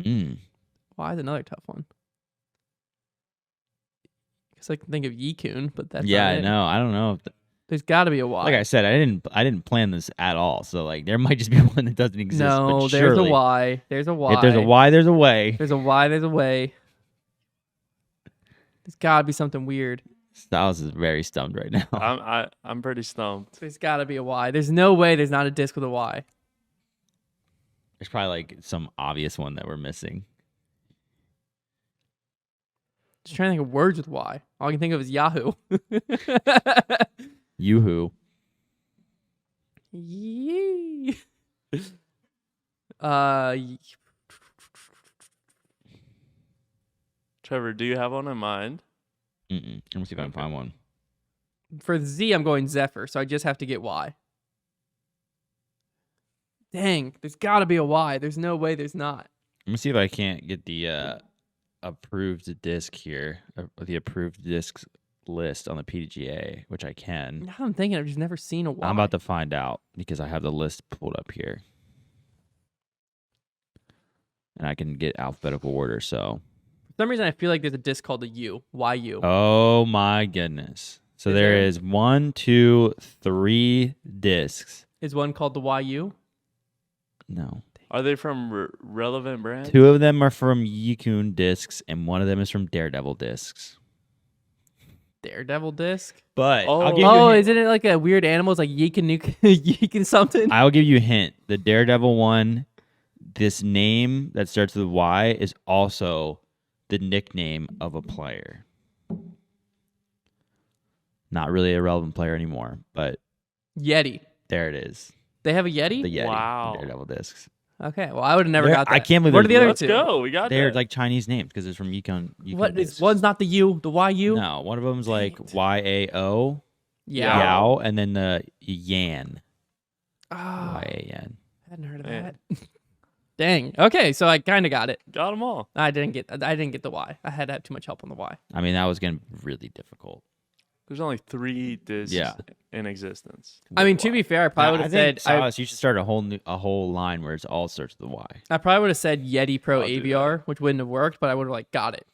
Mm. Y is another tough one. Because I can think of Yikun, but that's Yeah, not it. no, I don't know. There's got to be a Y. Like I said, I didn't plan this at all. So like, there might just be one that doesn't exist. no, but there's surely, a Y. There's a Y. If there's a Y, there's a way. There's a Y. There's a way. There's got to be something weird. Silas is very stumped right now. I'm pretty stumped. There's got to be a Y. There's no way there's not a disc with a Y. There's probably like some obvious one that we're missing. Just trying to think of words with Y. All I can think of is Yahoo. Yoo-hoo. Yee. Y- Trevor, do you have one in mind? Mm-mm. Let me see if I can find one. For Z, I'm going Zephyr, so I just have to get Y. Dang, there's got to be a Y. There's no way there's not. Let me see if I can't get the approved disc here, the approved discs list on the PDGA, which I can. Now I'm thinking I've just never seen a Y. I'm about to find out because I have the list pulled up here. And I can get alphabetical order, so. For some reason, I feel like there's a disc called a U. YU. Oh my goodness. So Is there there? is 1, 2, 3 discs. Is one called the YU? No. Are they from relevant brands? 2 of them are from Yikun discs, and 1 of them is from Daredevil discs. Daredevil disc? But Oh. I'll give you Oh, a hint. isn't it like a weird animal? It's like Yeek and Nuke, Yeek and something? I'll give you a hint. The Daredevil one, this name that starts with Y is also the nickname of a player. Not really a relevant player anymore, but Yeti. there it is. They have a Yeti? The Yeti. Wow. Daredevil discs. Okay, well, I would have never They're- got that. I can't believe What are the they're- other Let's two? go. We got They're that. like Chinese names because it's from Yikun. What is discs. one's not the U, the YU? No, one of them's like YAO, Yeah. Yao, and then the Yan. Oh, YAN. I hadn't heard of Man. that. Dang. Okay, so I kind of got it. Got them all. I didn't get the Y. I had to have too much help on the Y. I mean, that was going to be really difficult. There's only 3 discs Yeah. in existence. I mean, to be fair, I probably would I have think, said Silas, you should start a whole line where it's all starts with the Y. I probably would have said Yeti Pro I'll do AVR, which wouldn't have worked, but I would have like got it.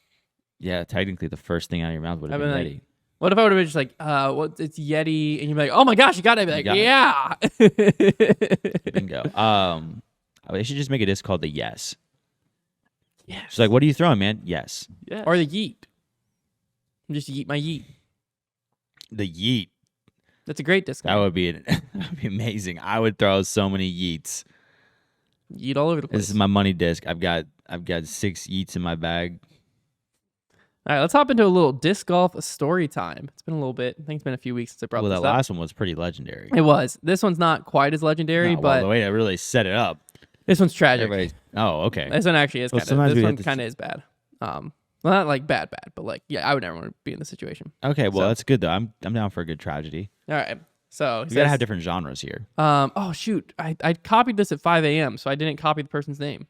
Yeah, technically the first thing out of your mouth would have I've been been Yeti. What if I would have been just like, what? It's Yeti, and you'd be like, oh my gosh, you got it. I'd be got like, it. yeah. Bingo. They should just make a disc called the Yes. Yes. She's like, what are you throwing, man? Yes. Yeah. Or the Yeet. Just yeet my Yeet. The Yeet. That's a great disc. That would be that would be amazing. I would throw so many Yeets. Yeet all over the place. This is my money disc. I've got 6 Yeets in my bag. All right, let's hop into a little disc golf story time. It's been a little bit. I think it's been a few weeks since I brought Well, this that up. last one was pretty legendary. It was. This one's not quite as legendary, No, well, but the way to really set it up. this one's tragic. Everybody. Oh, okay. This one actually is Well, kind sometimes of. we This have one to- kind of is bad. Well, not like bad, but like, yeah, I would never want to be in this situation. Okay, well So- that's good though. I'm down for a good tragedy. All right, so he We gotta says, have different genres here. Oh shoot, I copied this at 5 a.m., so I didn't copy the person's name.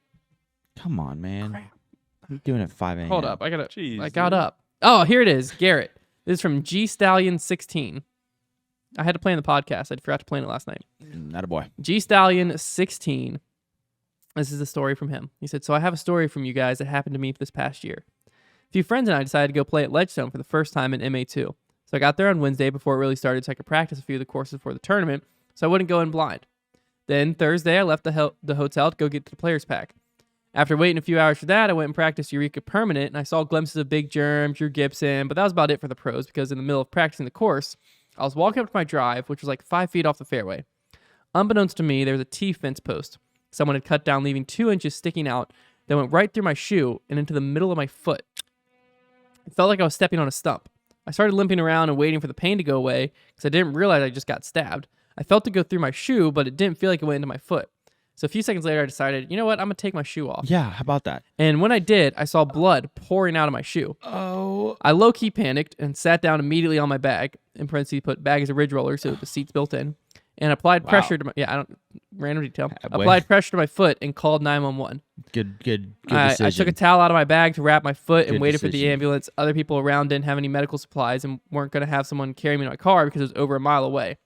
Come on, man. Crap. What are you doing at 5 a.m.? Hold up, I Jeez, got dude. up. Oh, here it is, Garrett. This is from G Stallion 16. I had to play in the podcast. I forgot to play in it last night. Not a boy. G Stallion 16. This is a story from him. He said, so I have a story from you guys that happened to me this past year. A few friends and I decided to go play at Ledgestone for the first time in MA2. So I got there on Wednesday before it really started so I could practice a few of the courses for the tournament so I wouldn't go in blind. Then Thursday, I left the hotel to go get the players pack. After waiting a few hours for that, I went and practiced Eureka Permanent, and I saw glimpses of Big Germ, Drew Gibson, but that was about it for the pros because in the middle of practicing the course, I was walking up to my drive, which was like 5 feet off the fairway. Unbeknownst to me, there was a T-fence post. Someone had cut down, leaving 2 inches sticking out that went right through my shoe and into the middle of my foot. It felt like I was stepping on a stump. I started limping around and waiting for the pain to go away because I didn't realize I just got stabbed. I felt it go through my shoe, but it didn't feel like it went into my foot. So a few seconds later, I decided, you know what? I'm gonna take my shoe off. Yeah, how about that? And when I did, I saw blood pouring out of my shoe. Oh. I low-key panicked and sat down immediately on my bag. In parentheses, put bag as a ridge roller, so the seat's built in. And applied pressure to my random detail. Applied pressure to my foot and called 911. Good decision. I took a towel out of my bag to wrap my foot and Good waited for the decision. ambulance. Other people around didn't have any medical supplies and weren't going to have someone carry me to my car because it was over a mile away.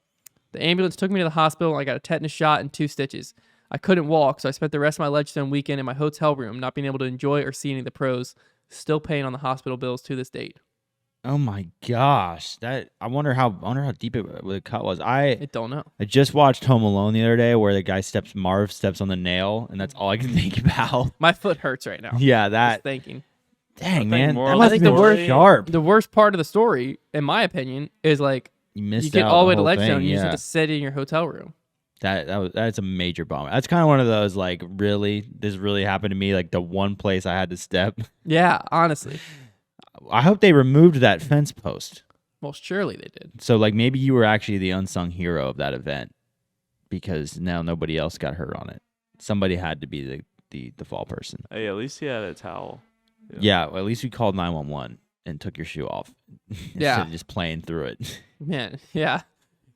The ambulance took me to the hospital and I got a tetanus shot and 2 stitches. I couldn't walk, so I spent the rest of my Ledgestone weekend in my hotel room, not being able to enjoy or see any of the pros. Still paying on the hospital bills to this date. Oh my gosh, I wonder how deep the cut was. I don't know. I just watched Home Alone the other day where the guy Marv steps on the nail, and that's all I can think about. My foot hurts right now. Yeah, Just thinking. Dang, think man, more that of must the have been story- sharp. The worst part of the story, in my opinion, is like You missed you get out all the way to whole Ledgestone, thing, and you just yeah. have to sit in your hotel room. That's a major bummer. That's kind of one of those like, really, this really happened to me. Like the one place I had to step. Yeah, honestly. I hope they removed that fence post. Well, surely they did. So like maybe you were actually the unsung hero of that event because now nobody else got hurt on it. Somebody had to be the fall person. Hey, at least he had a towel. Yeah, well, at least we called 911 and took your shoe off instead Yeah. of just playing through it. Man, yeah.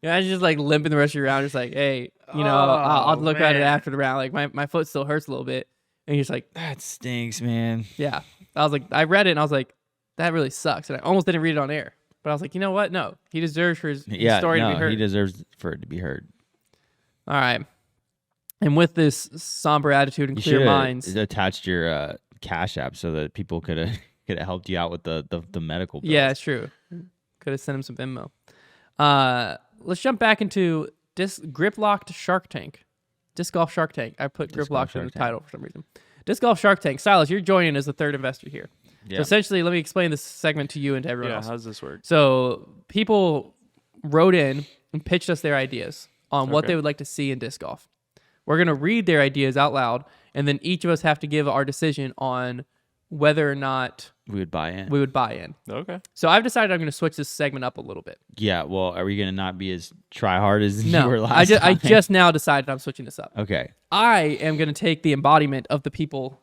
Yeah, I just like limping the rest of your round, just like, hey, I'll look at it after the round. Like my foot still hurts a little bit. And you're just like, That stinks, man. yeah. I was like, I read it and I was like, that really sucks. And I almost didn't read it on air. But I was like, you know what? No. He deserves for his story to be heard. he deserves for it to be heard. All right. And with this somber attitude and You clear should minds. have attached your Cash App so that people could have helped you out with the medical bills. Yeah, it's true. Could have sent him some Venmo. Let's jump back into Grip Locked Shark Tank. Disc Golf Shark Tank. I put Grip Disc Golf Locked in the Shark Tank. title for some reason. Disc Golf Shark Tank. Silas, you're joining as the third investor here. Yeah. So essentially, let me explain this segment to you and to everyone Yeah, else. how does this work? So people wrote in and pitched us their ideas on what Okay. they would like to see in disc golf. We're going to read their ideas out loud, and then each of us have to give our decision on whether or not we would buy in. we would buy in. Okay. So I've decided I'm going to switch this segment up a little bit. Yeah. Well, are we gonna not be as try hard as you No, were last I time? just now decided I'm switching this up. Okay. I am going to take the embodiment of the people.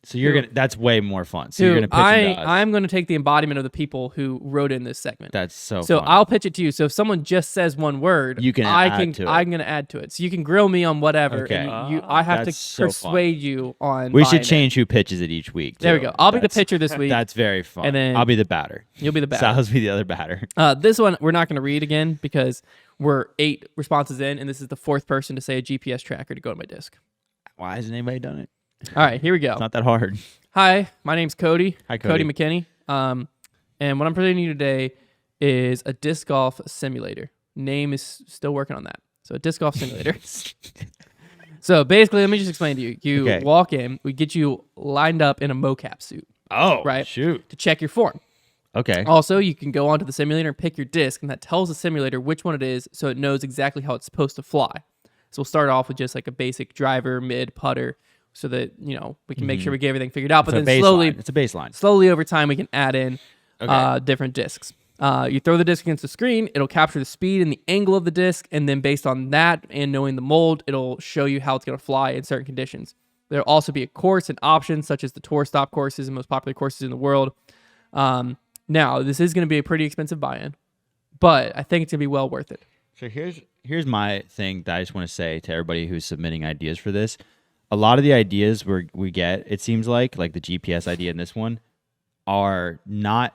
So you're Who- gonna. That's way more fun. So you're Who gonna pitch it to us. I'm going to take the embodiment of the people who wrote in this segment. That's so. So fun. I'll pitch it to you. So if someone just says one word, You can I add can to it. I'm gonna add to it. So you can grill me on whatever, Okay. and I have to That's so fun. persuade you on. We should buying it. change who pitches it each week. There we too. go. I'll be the That's- pitcher this week. That's very fun. And then- I'll be the batter. You'll be the batter. Sal's be the other batter. This one we're not gonna read again because we're 8 responses in, and this is the 4th person to say a GPS tracker to go to my disc. Why hasn't anybody done it? All right, here we go. It's not that hard. Hi, my name's Cody. Hi, Cody. McKinney. And what I'm presenting you today is a disc golf simulator. Name is still working on that. So a disc golf simulator. So basically, let me just explain to you. You Okay. walk in, we get you lined up in a mocap suit Oh, Right. Shoot. to check your form. Okay. Also, you can go onto the simulator and pick your disc, and that tells the simulator which one it is, so it knows exactly how it's supposed to fly. So we'll start off with just like a basic driver, mid, putter, so that we can make sure we get everything figured out. But It's a then baseline. It's a baseline. slowly over time, we can add in Okay. different discs. You throw the disc against the screen, it'll capture the speed and the angle of the disc, and then based on that and knowing the mold, it'll show you how it's going to fly in certain conditions. There'll also be a course and options such as the tour stop courses and most popular courses in the world. Now, this is going to be a pretty expensive buy-in, but I think it's going to be well worth it. So here's my thing that I just want to say to everybody who's submitting ideas for this. A lot of the ideas we get, it seems like the GPS idea in this one, are not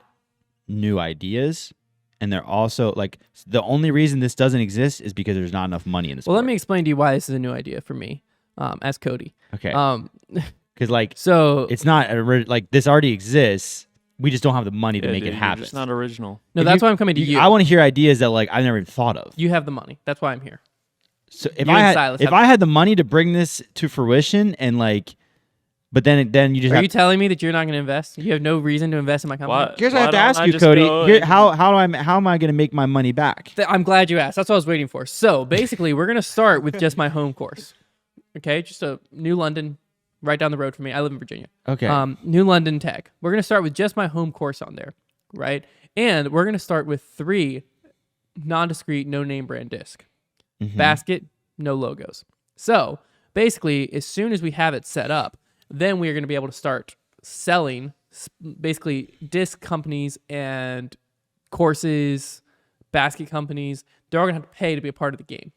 new ideas, and they're also like the only reason this doesn't exist is because there's not enough money in this. Well, let me explain to you why this is a new idea for me as Cody. Okay. Because So it's not this already exists. We just don't have the money to Yeah, make dude, it you're happen. just not original. no, If that's you- why I'm coming to you. I want to hear ideas that I've never even thought of. You have the money. That's why I'm here. So if You and Silas have- I had the money to bring this to fruition and but then you just Are have you telling me that you're not going to invest? You have no reason to invest in my company? What? Here's what I Why have to don't ask I you, just Cody. go Here, and- how am I going to make my money back? I'm glad you asked. That's what I was waiting for. So basically, we're going to start with just my home course. Okay, just a New London, right down the road from me. I live in Virginia. Okay. New London Tech. We're going to start with just my home course on there, right? And we're going to start with 3 non-discrete, no-name brand disc. Mhm. Basket, no logos. So basically, as soon as we have it set up, then we are going to be able to start selling basically disc companies and courses, basket companies. They're all going to have to pay to be a part of the game.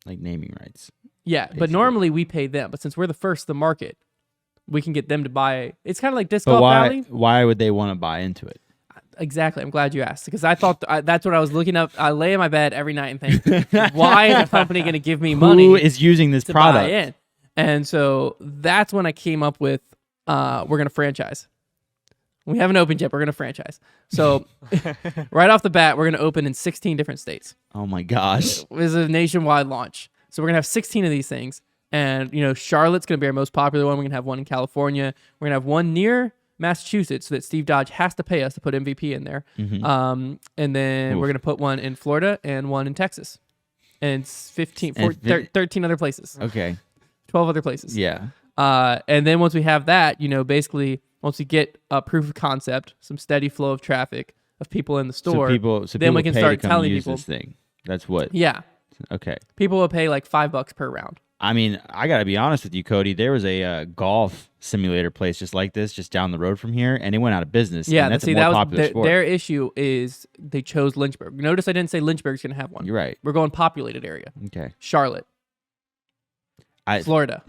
Like naming rights. Yeah, but normally we pay them. But since we're the first to the market, we can get them to buy. It's kind of like Disc Golf Valley. Why would they want to buy into it? Exactly. I'm glad you asked because I thought that's what I was looking up. I lay in my bed every night and think, why is a company going to give me money? Who is using this to product? buy in? And so that's when I came up with we're going to franchise. We haven't opened yet. We're going to franchise. So right off the bat, we're going to open in 16 different states. Oh my gosh. It was a nationwide launch. So we're going to have 16 of these things. And, Charlotte's going to be our most popular one. We're going to have one in California. We're going to have one near Massachusetts so that Steve Dodge has to pay us to put MVP in there. And then we're going to put one in Florida and one in Texas. And 13 other places. Okay. 12 other places. Yeah. And then once we have that, basically once we get a proof of concept, some steady flow of traffic of people in the store, then we can start telling people this thing. That's what. Yeah. Okay. People will pay like $5 per round. I mean, I got to be honest with you, Cody. There was a golf simulator place just like this, just down the road from here, and it went out of business. Yeah, and that's see, a more popular sport. Their issue is they chose Lynchburg. Notice I didn't say Lynchburg's going to have one. You're right. We're going populated area. Okay. Charlotte. Florida.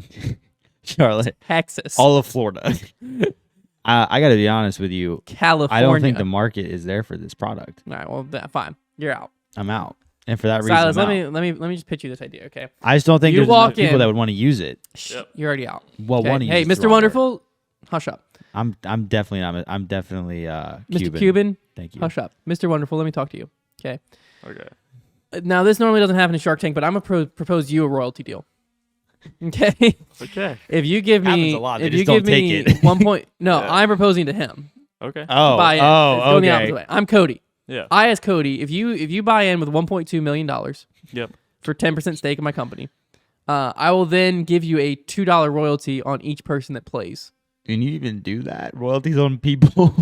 Charlotte. Texas. All of Florida. I got to be honest with you. California. I don't think the market is there for this product. All right, well, fine. You're out. I'm out. And for that reason, Silas, I'm let me just pitch you this idea, okay? I just don't think there's enough people that would want to use it. Yep. You're already out. Well, okay? want to use Hey, Mr. Wonderful, hush up. I'm definitely not. I'm definitely Mr. Cuban. Cuban, Thank you. hush up. Mr. Wonderful, let me talk to you. Okay. Okay. Now this normally doesn't happen in Shark Tank, but I'm gonna propose you a royalty deal. Okay. Okay. If you give Happens me, a lot. They if just you don't give me take it. 1 point, no, Yeah. I'm proposing to him. Okay. Oh, Buy in. It's going the okay. opposite way. I'm Cody. Yeah. I ask Cody if you buy in with $1.2 million Yep. for 10% stake in my company, I will then give you a $2 royalty on each person that plays. Can you even do that? Royalties on people?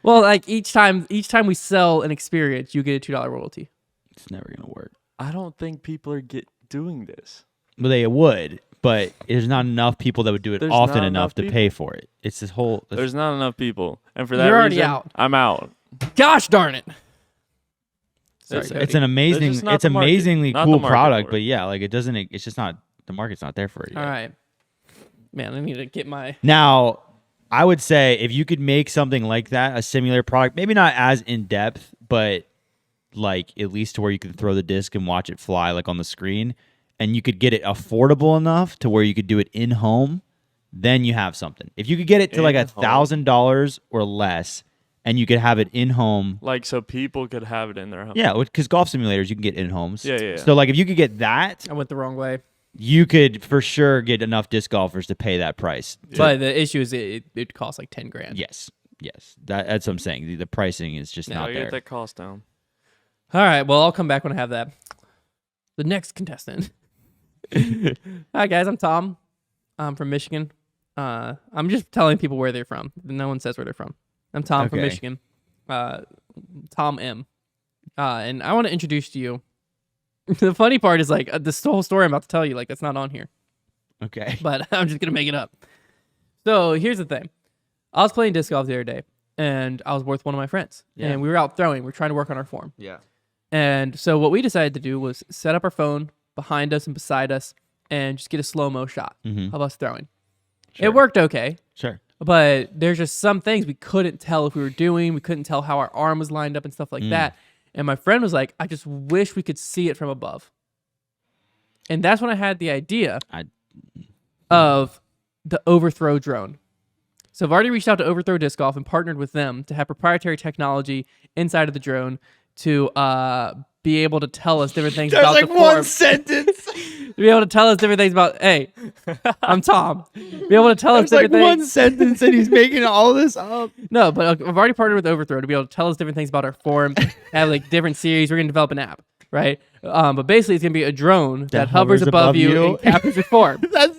Well, like each time we sell an experience, you get a $2 royalty. It's never gonna work. I don't think people are doing this. Well, they would, but there's not enough people that would do it There's often not enough to enough pay for it. It's this whole. There's not enough people, and for that You're already reason, out. I'm out. Gosh darn it! Sorry, It's- Cody. It's an amazing, just not it's the market. amazingly Not cool the market product, for it. but yeah, like it doesn't. It's just not. The market's not there for it yet. All right, man. I need to get my. Now, I would say if you could make something like that, a simulator product, maybe not as in depth, but like at least to where you can throw the disc and watch it fly like on the screen, and you could get it affordable enough to where you could do it in home, then you have something. If you could get it to like In-home. $1,000 or less, and you could have it in home. Like so people could have it in their home. Yeah, because golf simulators you can get in homes. Yeah. So like if you could get that, I went the wrong way. you could for sure get enough disc golfers to pay that price. But the issue is it costs like 10 grand. Yes. That's what I'm saying. The pricing is just I'll not get there. that cost down. All right. Well, I'll come back when I have that. The next contestant. Hi guys, I'm Tom. I'm from Michigan. I'm just telling people where they're from. No one says where they're from. I'm Tom from Okay. Michigan. Tom M. And I want to introduce to you. The funny part is like this whole story I'm about to tell you, like that's not on here, Okay. but I'm just gonna make it up. So here's the thing: I was playing disc golf the other day, and I was with one of my friends, Yeah. and we were out throwing. We're trying to work on our form. Yeah. And so what we decided to do was set up our phone behind us and beside us and just get a slow-mo shot Mm-hmm. of us throwing. Sure. It worked okay, Sure. but there's just some things we couldn't tell if we were doing. We couldn't tell how our arm was lined up and stuff like that. And my friend was like, I just wish we could see it from above. And that's when I had the idea of the Overthrow drone. So I've already reached out to Overthrow Disc Golf and partnered with them to have proprietary technology inside of the drone to be able to tell us different things about the form. sentence. To be able to tell us different things about, hey, I'm Tom. Be able to tell us There's like different one things. sentence and he's making all this up. No, but I've already partnered with Overthrow to be able to tell us different things about our form, have like different series. We're going to develop an app, right? But basically, it's going to be a drone that hovers above you and captures your form. That's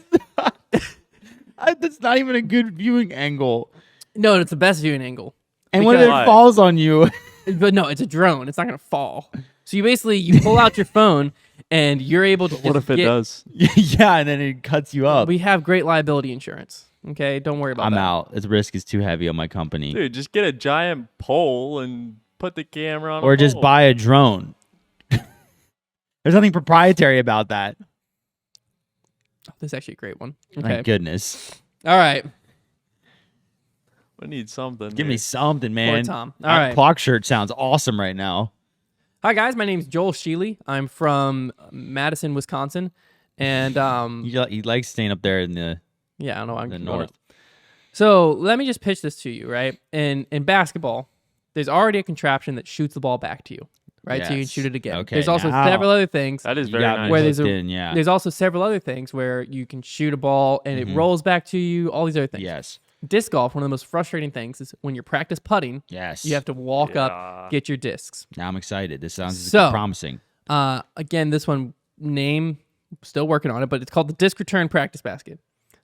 not even a good viewing angle. No, it's the best viewing angle. And when it Because- falls on you, But no, it's a drone. It's not going to fall. So you pull out your phone and you're able to. What just if it get- does? Yeah, and then it cuts you up. We have great liability insurance. Okay, don't worry about I'm that. out. The risk is too heavy on my company. Dude, just get a giant pole and put the camera on. Or a just pole. buy a drone. There's nothing proprietary about that. This is actually a great one. My Okay. goodness. All right. We need something. Give me here. something, man. Tom. All That right. clock shirt sounds awesome right now. Hi guys, my name is Joel Sheely. I'm from Madison, Wisconsin, and He likes staying up there in the yeah, I don't know. I'm the growing north. up. So let me just pitch this to you, right? In basketball, there's already a contraption that shoots the ball back to you, right? So you can Yes. shoot it again. Okay, there's also now- several other things. That is You very got me nice. Where there's hooked a- in, yeah. There's also several other things where you can shoot a ball and Mhm. it rolls back to you. All these other things. Yes. Disc golf, one of the most frustrating things is when you're practice putting, Yes. you have to walk Yeah. up, get your discs. Now I'm excited. This sounds So- promising. Again, this one name still working on it, but it's called the disc return practice basket.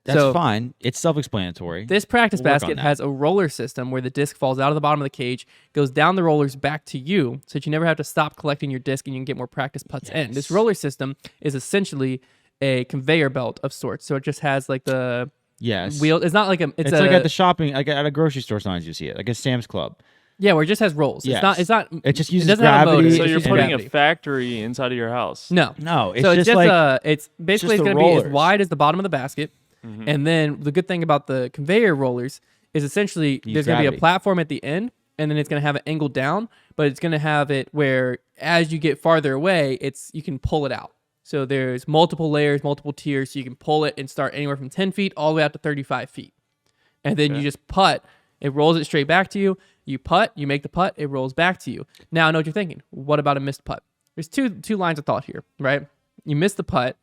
That's so fine. It's self-explanatory. this practice We'll work on basket that. has a roller system where the disc falls out of the bottom of the cage, goes down the rollers back to you, so that you never have to stop collecting your disc and you can get more practice putts in. This Yes. roller system is essentially a conveyor belt of sorts. So it just has like the Yes. wheel. It's not like a. It's like at the shopping, like at a grocery store. Sometimes you see it, like a Sam's Club. yeah, where it just has rolls. Yes. It's not. It just uses doesn't have a motor, gravity. So it's you're just putting gravity. a factory inside of your house. No. No, it's So it's just just like it's basically just it's the going to be as rollers. wide as the bottom of the basket. Mhm. And then the good thing about the conveyor rollers is essentially Use there's going to be gravity. a platform at the end, and then it's going to have an angle down, but it's going to have it where as you get farther away, you can pull it out. So there's multiple layers, multiple tiers, so you can pull it and start anywhere from 10 feet all the way out to 35 feet. And then you Okay. just putt. It rolls it straight back to you. You putt, you make the putt, it rolls back to you. Now I know what you're thinking. What about a missed putt? There's two lines of thought here, right? You miss the putt,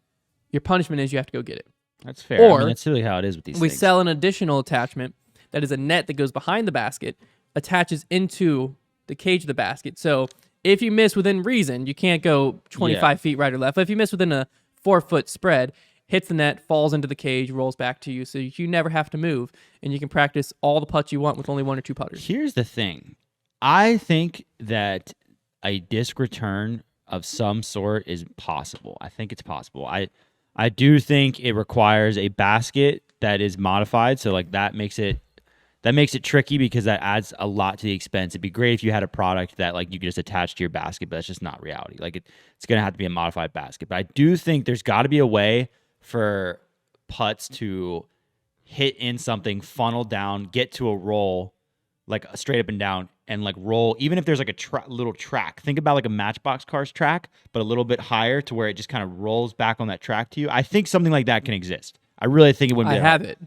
your punishment is you have to go get it. that's fair. I or mean, that's really how it is with these We things. sell an additional attachment that is a net that goes behind the basket, attaches into the cage of the basket. So if you miss within reason, you can't go 25 feet right or left. But if you miss within a 4-foot spread, hits the net, falls into the cage, rolls back to you. So you never have to move. And you can practice all the putts you want with only 1 or 2 putters. Here's the thing. I think that a disc return of some sort is possible. I think it's possible. I do think it requires a basket that is modified, so like that makes it tricky because that adds a lot to the expense. It'd be great if you had a product that like you could just attach to your basket, but that's just not reality. Like it's going to have to be a modified basket. But I do think there's got to be a way for putts to hit in something, funnel down, get to a roll, like straight up and down, and like roll. Even if there's like a little track, think about like a Matchbox Cars track, but a little bit higher to where it just kind of rolls back on that track to you. I think something like that can exist. I really think it wouldn't be I that have hard. it.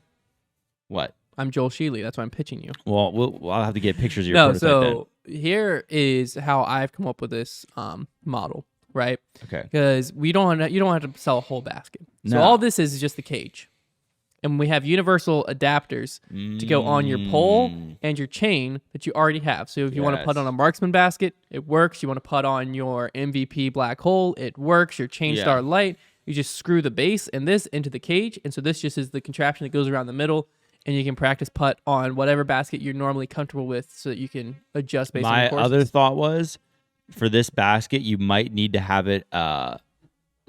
What? I'm Joel Sheely. That's why I'm pitching you. Well, I'll have to get pictures of your No, prototype then. so here is how I've come up with this model, right? Okay. Because you don't have to sell a whole basket. So No. all this is just the cage, and we have universal adapters to go on your pole and your chain that you already have. So if you want to Yes. put on a marksman basket, it works. You want to put on your MVP black hole, it works. Your chain Yeah. star light, you just screw the base and this into the cage, and so this just is the contraption that goes around the middle, and you can practice putt on whatever basket you're normally comfortable with, so that you can adjust based on My the courses. other thought was for this basket, you might need to have it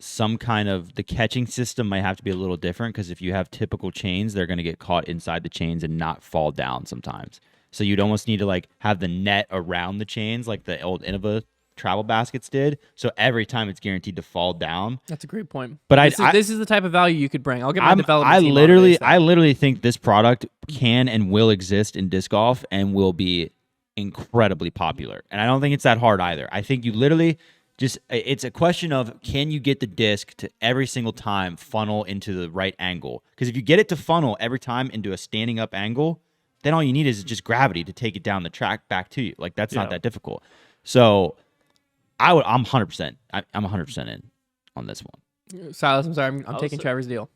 some kind of the catching system might have to be a little different because if you have typical chains, they're going to get caught inside the chains and not fall down sometimes. So you'd almost need to like have the net around the chains like the old Innova travel baskets did. So every time it's guaranteed to fall down. That's a great point. But this is the type of value you could bring. I'll get my development I team on literally this. I literally think this product can and will exist in disc golf and will be incredibly popular. And I don't think it's that hard either. I think you literally just it's a question of can you get the disc to every single time funnel into the right angle? Because if you get it to funnel every time into a standing up angle, then all you need is just gravity to take it down the track back to you. Like that's not Yeah. that difficult. So I'm 100%. I'm 100% in on this one. Silas, I'm sorry, I'm I taking was- Trevor's deal.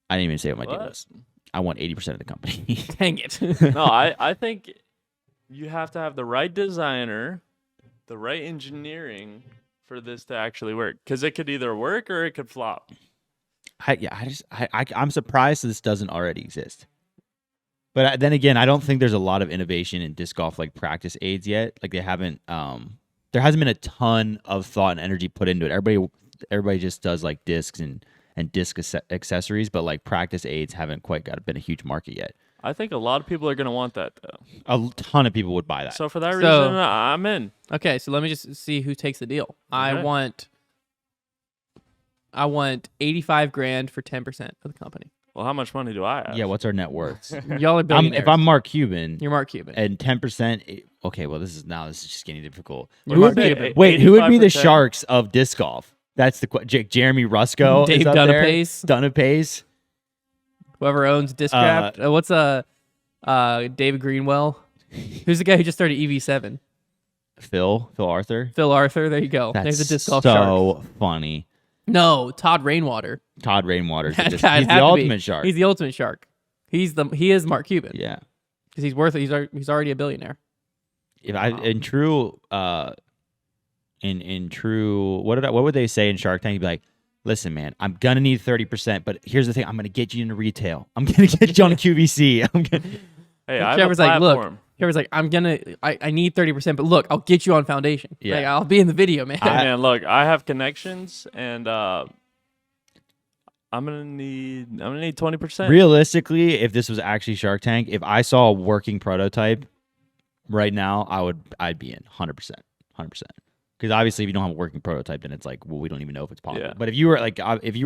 I didn't even say what my deal What? was. I want 80% of the company. Dang it. No, I think you have to have the right designer, the right engineering for this to actually work. Because it could either work or it could flop. I'm surprised this doesn't already exist. But then again, I don't think there's a lot of innovation in disc golf like practice aids yet. Like they haven't. There hasn't been a ton of thought and energy put into it. Everybody everybody just does like discs and disc accessories, but like practice aids haven't quite been a huge market yet. I think a lot of people are going to want that, though. A ton of people would buy that. So for that So- reason, I'm in. Okay, so let me just see who takes the deal. I Okay. want 85 grand for 10% of the company. Well, how much money do I have? Yeah, what's our net worth? Y'all are billionaires. If I'm Mark Cuban You're Mark Cuban. and 10%, okay, well this is just getting difficult. We're Who would Mark be, Cuban. wait, who would be the 85%? Sharks of disc golf? That's the Jeremy Rusco, Dave is up there. Dunapace. Dunapace. Whoever owns Discraft. What's David Greenwell? Who's the guy who just started EV7? Phil Arthur. Phil Arthur. There you go. That's There's a disc golf so shark. funny. No, Todd Rainwater. Todd Rainwater. That He's guy'd the have to be. ultimate shark. He's the ultimate shark. He is Mark Cuban Yeah. because he's worth it. He's already a billionaire. If I in true in true what would they say in Shark Tank? You'd be like, listen, man, I'm gonna need 30%, but here's the thing: I'm gonna get you into retail. I'm gonna get you on QVC. I'm gonna. Hey, I have Trevor's a like, look. platform. Trevor's like, I need 30%, but look, I'll get you on Foundation. Yeah. Like, I'll be in the video, man. Hey, man, look, I have connections, and I'm gonna need 20%. Realistically, if this was actually Shark Tank, if I saw a working prototype right now, I'd be in 100%. Because obviously, if you don't have a working prototype, then it's like, well, we don't even know if it's possible. Yeah. But if you were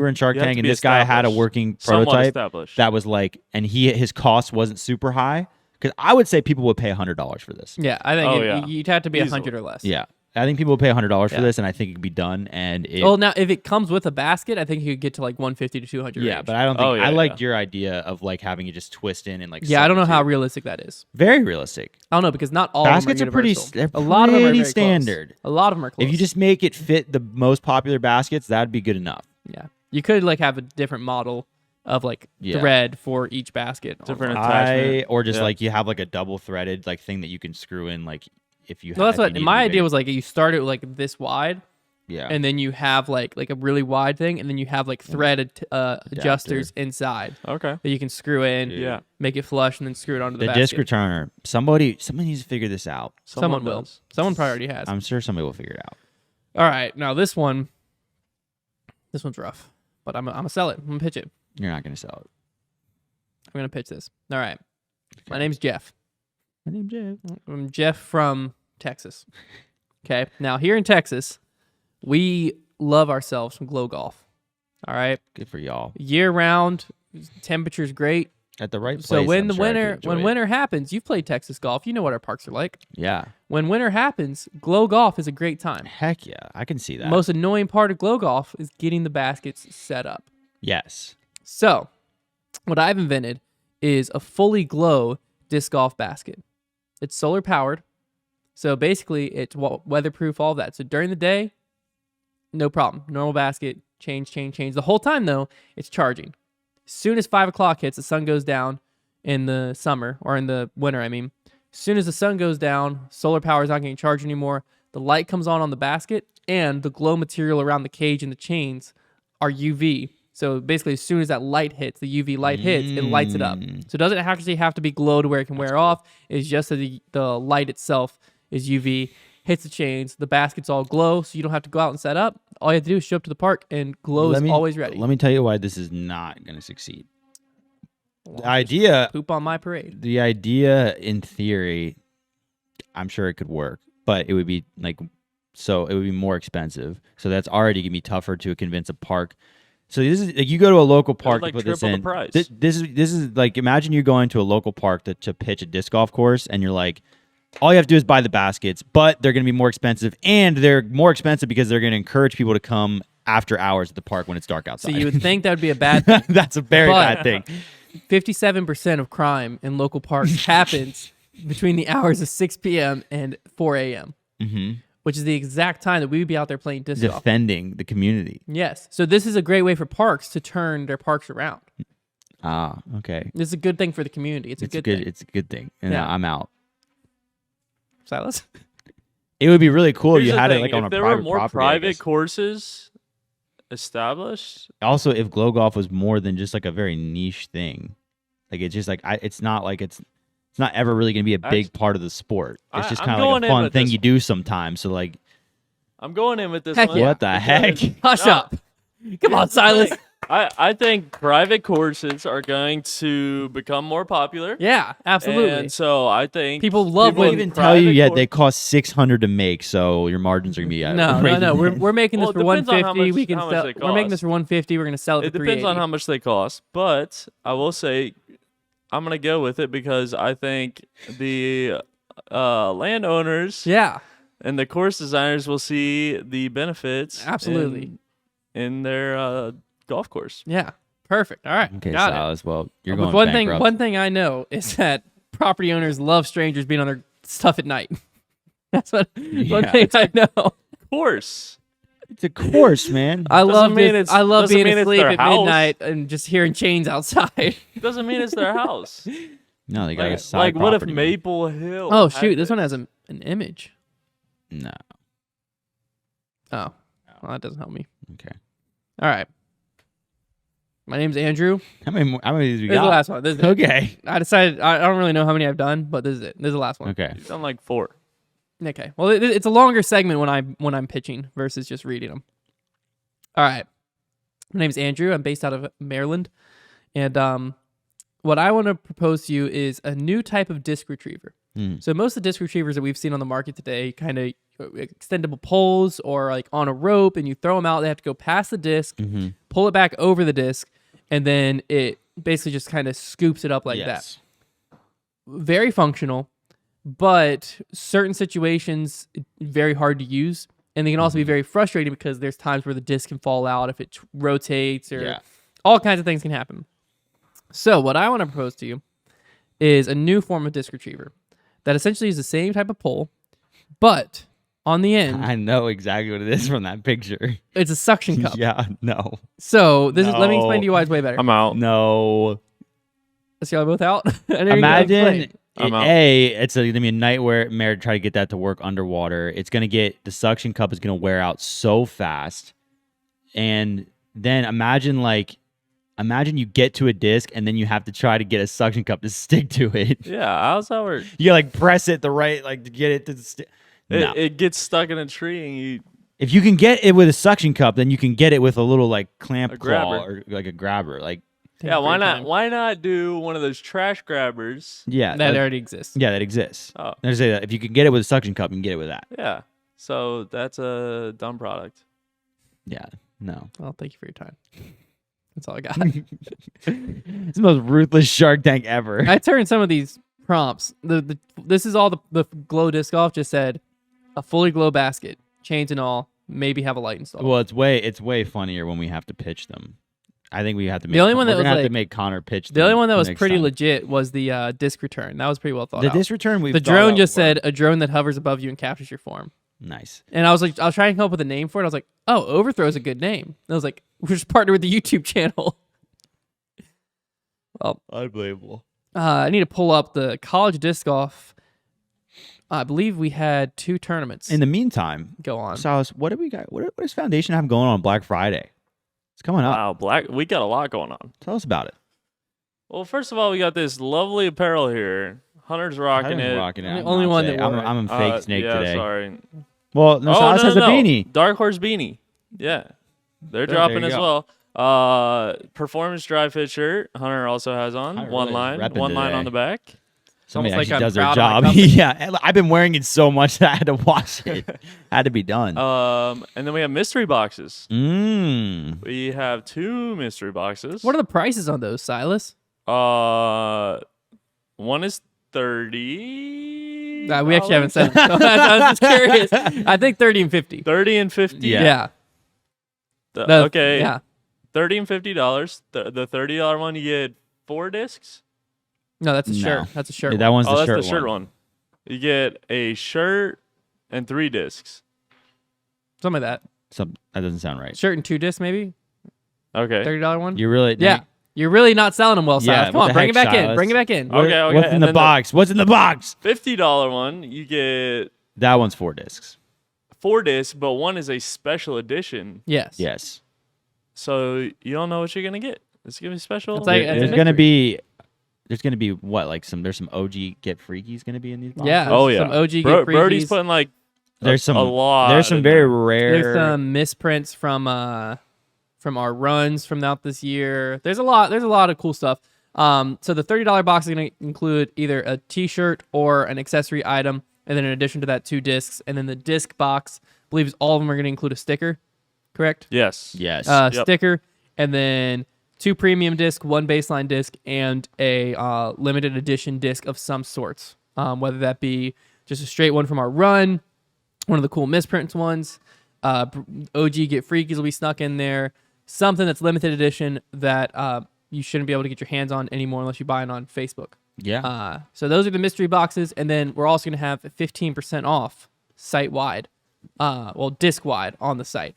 in Shark You have Tank to and be this guy had a established. working Somewhat prototype established. that was like, and his cost wasn't super high, because I would say people would pay $100 for this. Yeah, I think Oh, yeah. you'd have to be Easily. 100 or less. Yeah, I think people would pay $100 for Yeah. this, and I think it could be done. And it, Well, now if it comes with a basket, I think you could get to like 150 to 200. yeah, range. but I don't think Oh, yeah, I liked yeah. your idea of like having it just twist in and like. yeah, I don't know how substitute. realistic that is. Very realistic. I don't know because not all Baskets of them are pretty- universal. they're a lot of them are pretty very close. standard. A lot of them are close. If you just make it fit the most popular baskets, that'd be good enough. yeah, you could like have a different model of like Yeah. thread for each basket. Different attachment. Or just Yeah. like you have like a double threaded like thing that you can screw in like if you. Well, that's if you what need my to idea make- was. Like you start it like this wide, Yeah. and then you have like a really wide thing, and then you have like threaded adjusters inside Okay. that you can screw in, Yeah. make it flush, and then screw it onto the the basket. disc returner. Somebody needs to figure this out. Someone will. does. Someone probably already has. I'm sure somebody will figure it out. All right, now this one's rough, but I'm gonna sell it. I'm gonna pitch it. You're not gonna sell it. I'm gonna pitch this. All right, my name's Jeff. My name's Jeff. I'm Jeff from Texas. Okay, now here in Texas, we love ourselves some glow golf. All right, Good for y'all. year round, temperature's great. At the right place. So when I'm the sure I could winter enjoy it. winter happens, you've played Texas golf. You know what our parks are like. Yeah. When winter happens, glow golf is a great time. Heck yeah. I can see that. Most annoying part of glow golf is getting the baskets set up. Yes. So, what I've invented is a fully glow disc golf basket. It's solar powered. So basically, it's weatherproof, all of that. So during the day, no problem. Normal basket, change. The whole time, though, it's charging. As soon as 5 o'clock hits, the sun goes down in the summer, or in the winter, I mean. As soon as the sun goes down, solar power is not getting charged anymore. The light comes on the basket, and the glow material around the cage and the chains are UV. So basically, as soon as that light hits, the UV light hits, it lights it up. So it doesn't actually have to be glow to where it can wear off. It's just that the light itself is UV, hits the chains, the basket's all glow, so you don't have to go out and set up. All you have to do is show up to the park, and glow is always ready. Let me tell you why this is not going to succeed. The idea, Poop on my parade. in theory, I'm sure it could work, but it would be it would be more expensive. So that's already gonna be tougher to convince a park. So this is like you go to a local park to put this triple in. the price. This is like imagine you going to a local park to pitch a disc golf course, and you're like, all you have to do is buy the baskets, but they're going to be more expensive, and they're more expensive because they're going to encourage people to come after hours at the park when it's dark So outside. you would think that would be a bad thing. That's a very But- bad thing. 57% of crime in local parks happens between the hours of 6 p.m. and 4 a.m., Hmm. which is the exact time that we would be out there playing disc golf. Defending the community. Yes. So this is a great way for parks to turn their parks around. Ah, okay. This is a good thing for the community. It's a good thing. It's a good thing, and Yeah. I'm out. Silas? It would be really cool if Here's you the had it thing, like on if a there private were more property, I private guess. courses established, Also, if glow golf was more than just like a very niche thing, like it's just like it's not like it's not ever really going to be a big part of the sport. It's just I'm kind of like going a in fun with thing this you do sometimes. So like, I'm going in with this Heck one. yeah. What the heck? Hush No. up. Come on, Silas. I think private courses are going to become more popular. Yeah, absolutely. And so I think People love They when- even tell you private yet cour- they cost $600 to make, so your margins are gonna be No. We're making this Well, it for depends on 150. how We much- can how much sell. they We're making this cost. for 150. We're gonna sell it It for depends on 380. how much they cost, but I will say I'm gonna go with it because I think the landowners Yeah, and the course designers will see the benefits Absolutely. in their golf course. yeah. Perfect. All right. Okay, Got it. Silas. Well, you're But going bankrupt. one thing I know is that property owners love strangers being on their stuff at night. That's one Yeah. thing I know. Of course. It's a course, man. I love mean this, it's- I love doesn't being mean it's asleep their at house. midnight and just hearing chains outside. Doesn't mean it's their house. No, they got a Like, side like what if property, man. Maple Hill? Oh had shoot, this one has an image. No. Oh, well, that doesn't help me. Okay. All right. My name's Andrew. How many of these we This is got? the last one. This is it. Okay. I decided I don't really know how many I've done, but this is it. This is the last one. Okay. You've done like 4. Okay. Well, it's a longer segment when I'm pitching versus just reading them. All right. My name's Andrew. I'm based out of Maryland, and what I want to propose to you is a new type of disc retriever. So most of the disc retrievers that we've seen on the market today, kind of extendable poles or like on a rope, and you throw them out. They have to go past the disc, pull it back over the disc, and then it basically just kind of scoops it up like that. Very functional, but certain situations very hard to use, and they can also be very frustrating because there's times where the disc can fall out if it rotates or all kinds of things can happen. So what I want to propose to you is a new form of disc retriever that essentially is the same type of pole, but on the end, I know exactly what it is from that picture. it's a suction cup. Yeah. No. So this is let me No. explain to you why it's way better. I'm out. No. Let's y'all both out. I know you're gonna Imagine explain. I'm out. it's gonna be a nightmare to try to get that to work underwater. It's gonna get the suction cup is gonna wear out so fast, and then imagine you get to a disc and then you have to try to get a suction cup to stick to it. Yeah, how's that work? You like press it the right to get it to stick. No. It gets stuck in a tree and you. If you can get it with a suction cup, then you can get it with a little like clamp A claw grabber. or like a grabber. Like Thank Yeah, you for why your not? time. Why not do one of those trash grabbers? yeah, That already exists. yeah, that exists. Oh, I say that if you can get it with a suction cup, you can get it with that. yeah. So that's a dumb product. Yeah, no. Well, thank you for your time. That's all I got. It's the most ruthless Shark Tank ever. I turned some of these prompts. This is all the glow disc golf just said a fully glow basket, chains and all, maybe have a light installed. Well, it's way funnier when we have to pitch them. I think we have to make. only one that we're gonna was have to like- make Connor pitch. the only one that was next pretty time. legit was the disc return. That was pretty well thought The out. disc return. The drone just said a drone that hovers above you and captures your form. nice. And I was trying to come up with a name for it. I was like, oh, Overthrow is a good name. And I was like, we're just partnered with the YouTube channel. Well, Unbelievable. I need to pull up the college disc golf. I believe we had 2 tournaments In the meantime, go on. Silas, what do we got? What does Foundation have going on Black Friday? It's coming up. Wow, we got a lot going on. Tell us about it. Well, first of all, we got this lovely apparel here. Hunter's rocking I'm it. rocking it. I'm the I'm only not one today. that wore it. I'm a fake Uh, snake yeah, today. Sorry. Well, no, Silas has a beanie. Dark Horse beanie. Yeah, they're There dropping you as go. well. Performance dry fit shirt. Hunter also has on Hunter one really line, repping one line today. on the back. Somebody almost like actually I'm does their proud of my job. company. Yeah, I've been wearing it so much that I had to wash it. Had to be done. And then we have mystery boxes. Mmm. We have 2 mystery boxes. What are the prices on those, Silas? One is $30. We actually haven't said. So I was just curious. I think 30 and 50. 30 and 50. Yeah. Okay. Yeah. $30 and $50. The $30 one you get 4 discs. No, that's a No. shirt. That's a shirt. Yeah, that one's Oh, the that's shirt the shirt one. You get a shirt and 3 discs. Something like that. That doesn't sound right. Shirt and 2 discs, maybe. Okay. $30 one. You really? Yeah. You're really not selling them well, Silas. Yeah, Come what on, the bring heck, it back in. Silas? Bring it back in. What- Okay, What's and in the then box? What's in the box? $50 one, you get That one's 4 discs. 4 discs, but one is a special edition. Yes. Yes. So you don't know what you're gonna get. It's gonna be special. It's like- There- it's there's a gonna mystery. be. There's gonna be what? Like there's some OG get freakies gonna be in these boxes. Yeah. Oh yeah. Some OG Brody's Freakies. putting like There's some a lot. There's some in very there. rare. There's some misprints from our runs from out this year. There's a lot of cool stuff. So the $30 box is going to include either a T-shirt or an accessory item, and then in addition to that, 2 discs. And then the disc box, I believe all of them are going to include a sticker, correct? Yes. Yes. Yep. Sticker, and then 2 premium disc, 1 baseline disc, and a limited edition disc of some sorts. Whether that be just a straight one from our run, one of the cool misprints ones, OG Get Freakies will be snuck in there, something that's limited edition that you shouldn't be able to get your hands on anymore unless you buy it on Facebook. yeah. So those are the mystery boxes, and then we're also going to have 15% off site-wide, disc-wide on the site.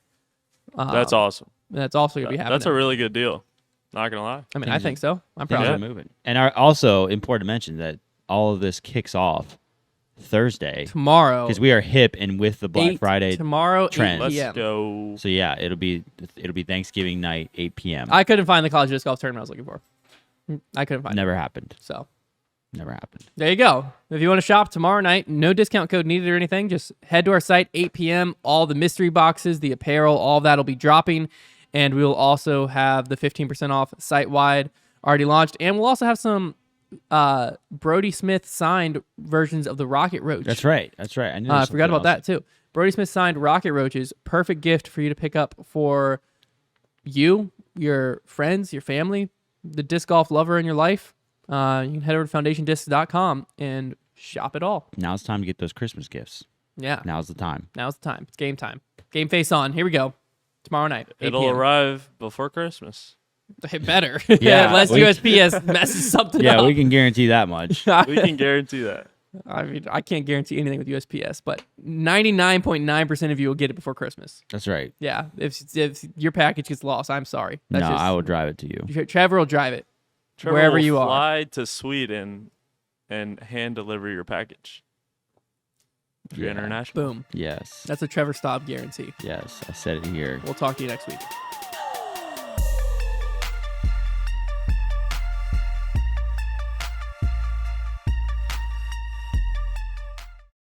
That's awesome. That's also going to be happening. That's a really good deal. Not gonna lie. I mean, I think so. I'm Things proud are of it. moving. And also important to mention that all of this kicks off Thursday Tomorrow. because we are hip and with the Black 8 Friday. tomorrow, trend. 8 Let's p.m. go. So yeah, it'll be Thanksgiving night, 8 p.m. I couldn't find the college disc golf tournament I was looking for. I couldn't find it. Never happened. So Never happened. there you go. If you want to shop tomorrow night, no discount code needed or anything. Just head to our site, 8 p.m. All the mystery boxes, the apparel, all of that will be dropping. And we will also have the 15% off site-wide already launched. And we'll also have some Brody Smith signed versions of the Rocket Roach. That's right. That's right. I knew I forgot about that too. Brody Smith signed Rocket Roaches. Perfect gift for you to pick up for you, your friends, your family, the disc golf lover in your life. You can head over to foundationdiscs.com and shop it all. Now it's time to get those Christmas gifts. Yeah. Now's the time. Now's the time. It's game time. Game face on. Here we go. Tomorrow night. 8 It'll p.m. arrive before Christmas. It better. Yeah, Unless we- USPS messes something Yeah, up. we can guarantee that much. We can guarantee that. I mean, I can't guarantee anything with USPS, but 99.9% of you will get it before Christmas. That's right. Yeah. If your package gets lost, I'm sorry. No, That's I will drive it to you. Trevor will drive it. Trevor Wherever will you are. fly to Sweden and hand deliver your package. If you're Yeah. international. Boom. Yes. That's a Trevor Staub guarantee. Yes. I said it here. We'll talk to you next week.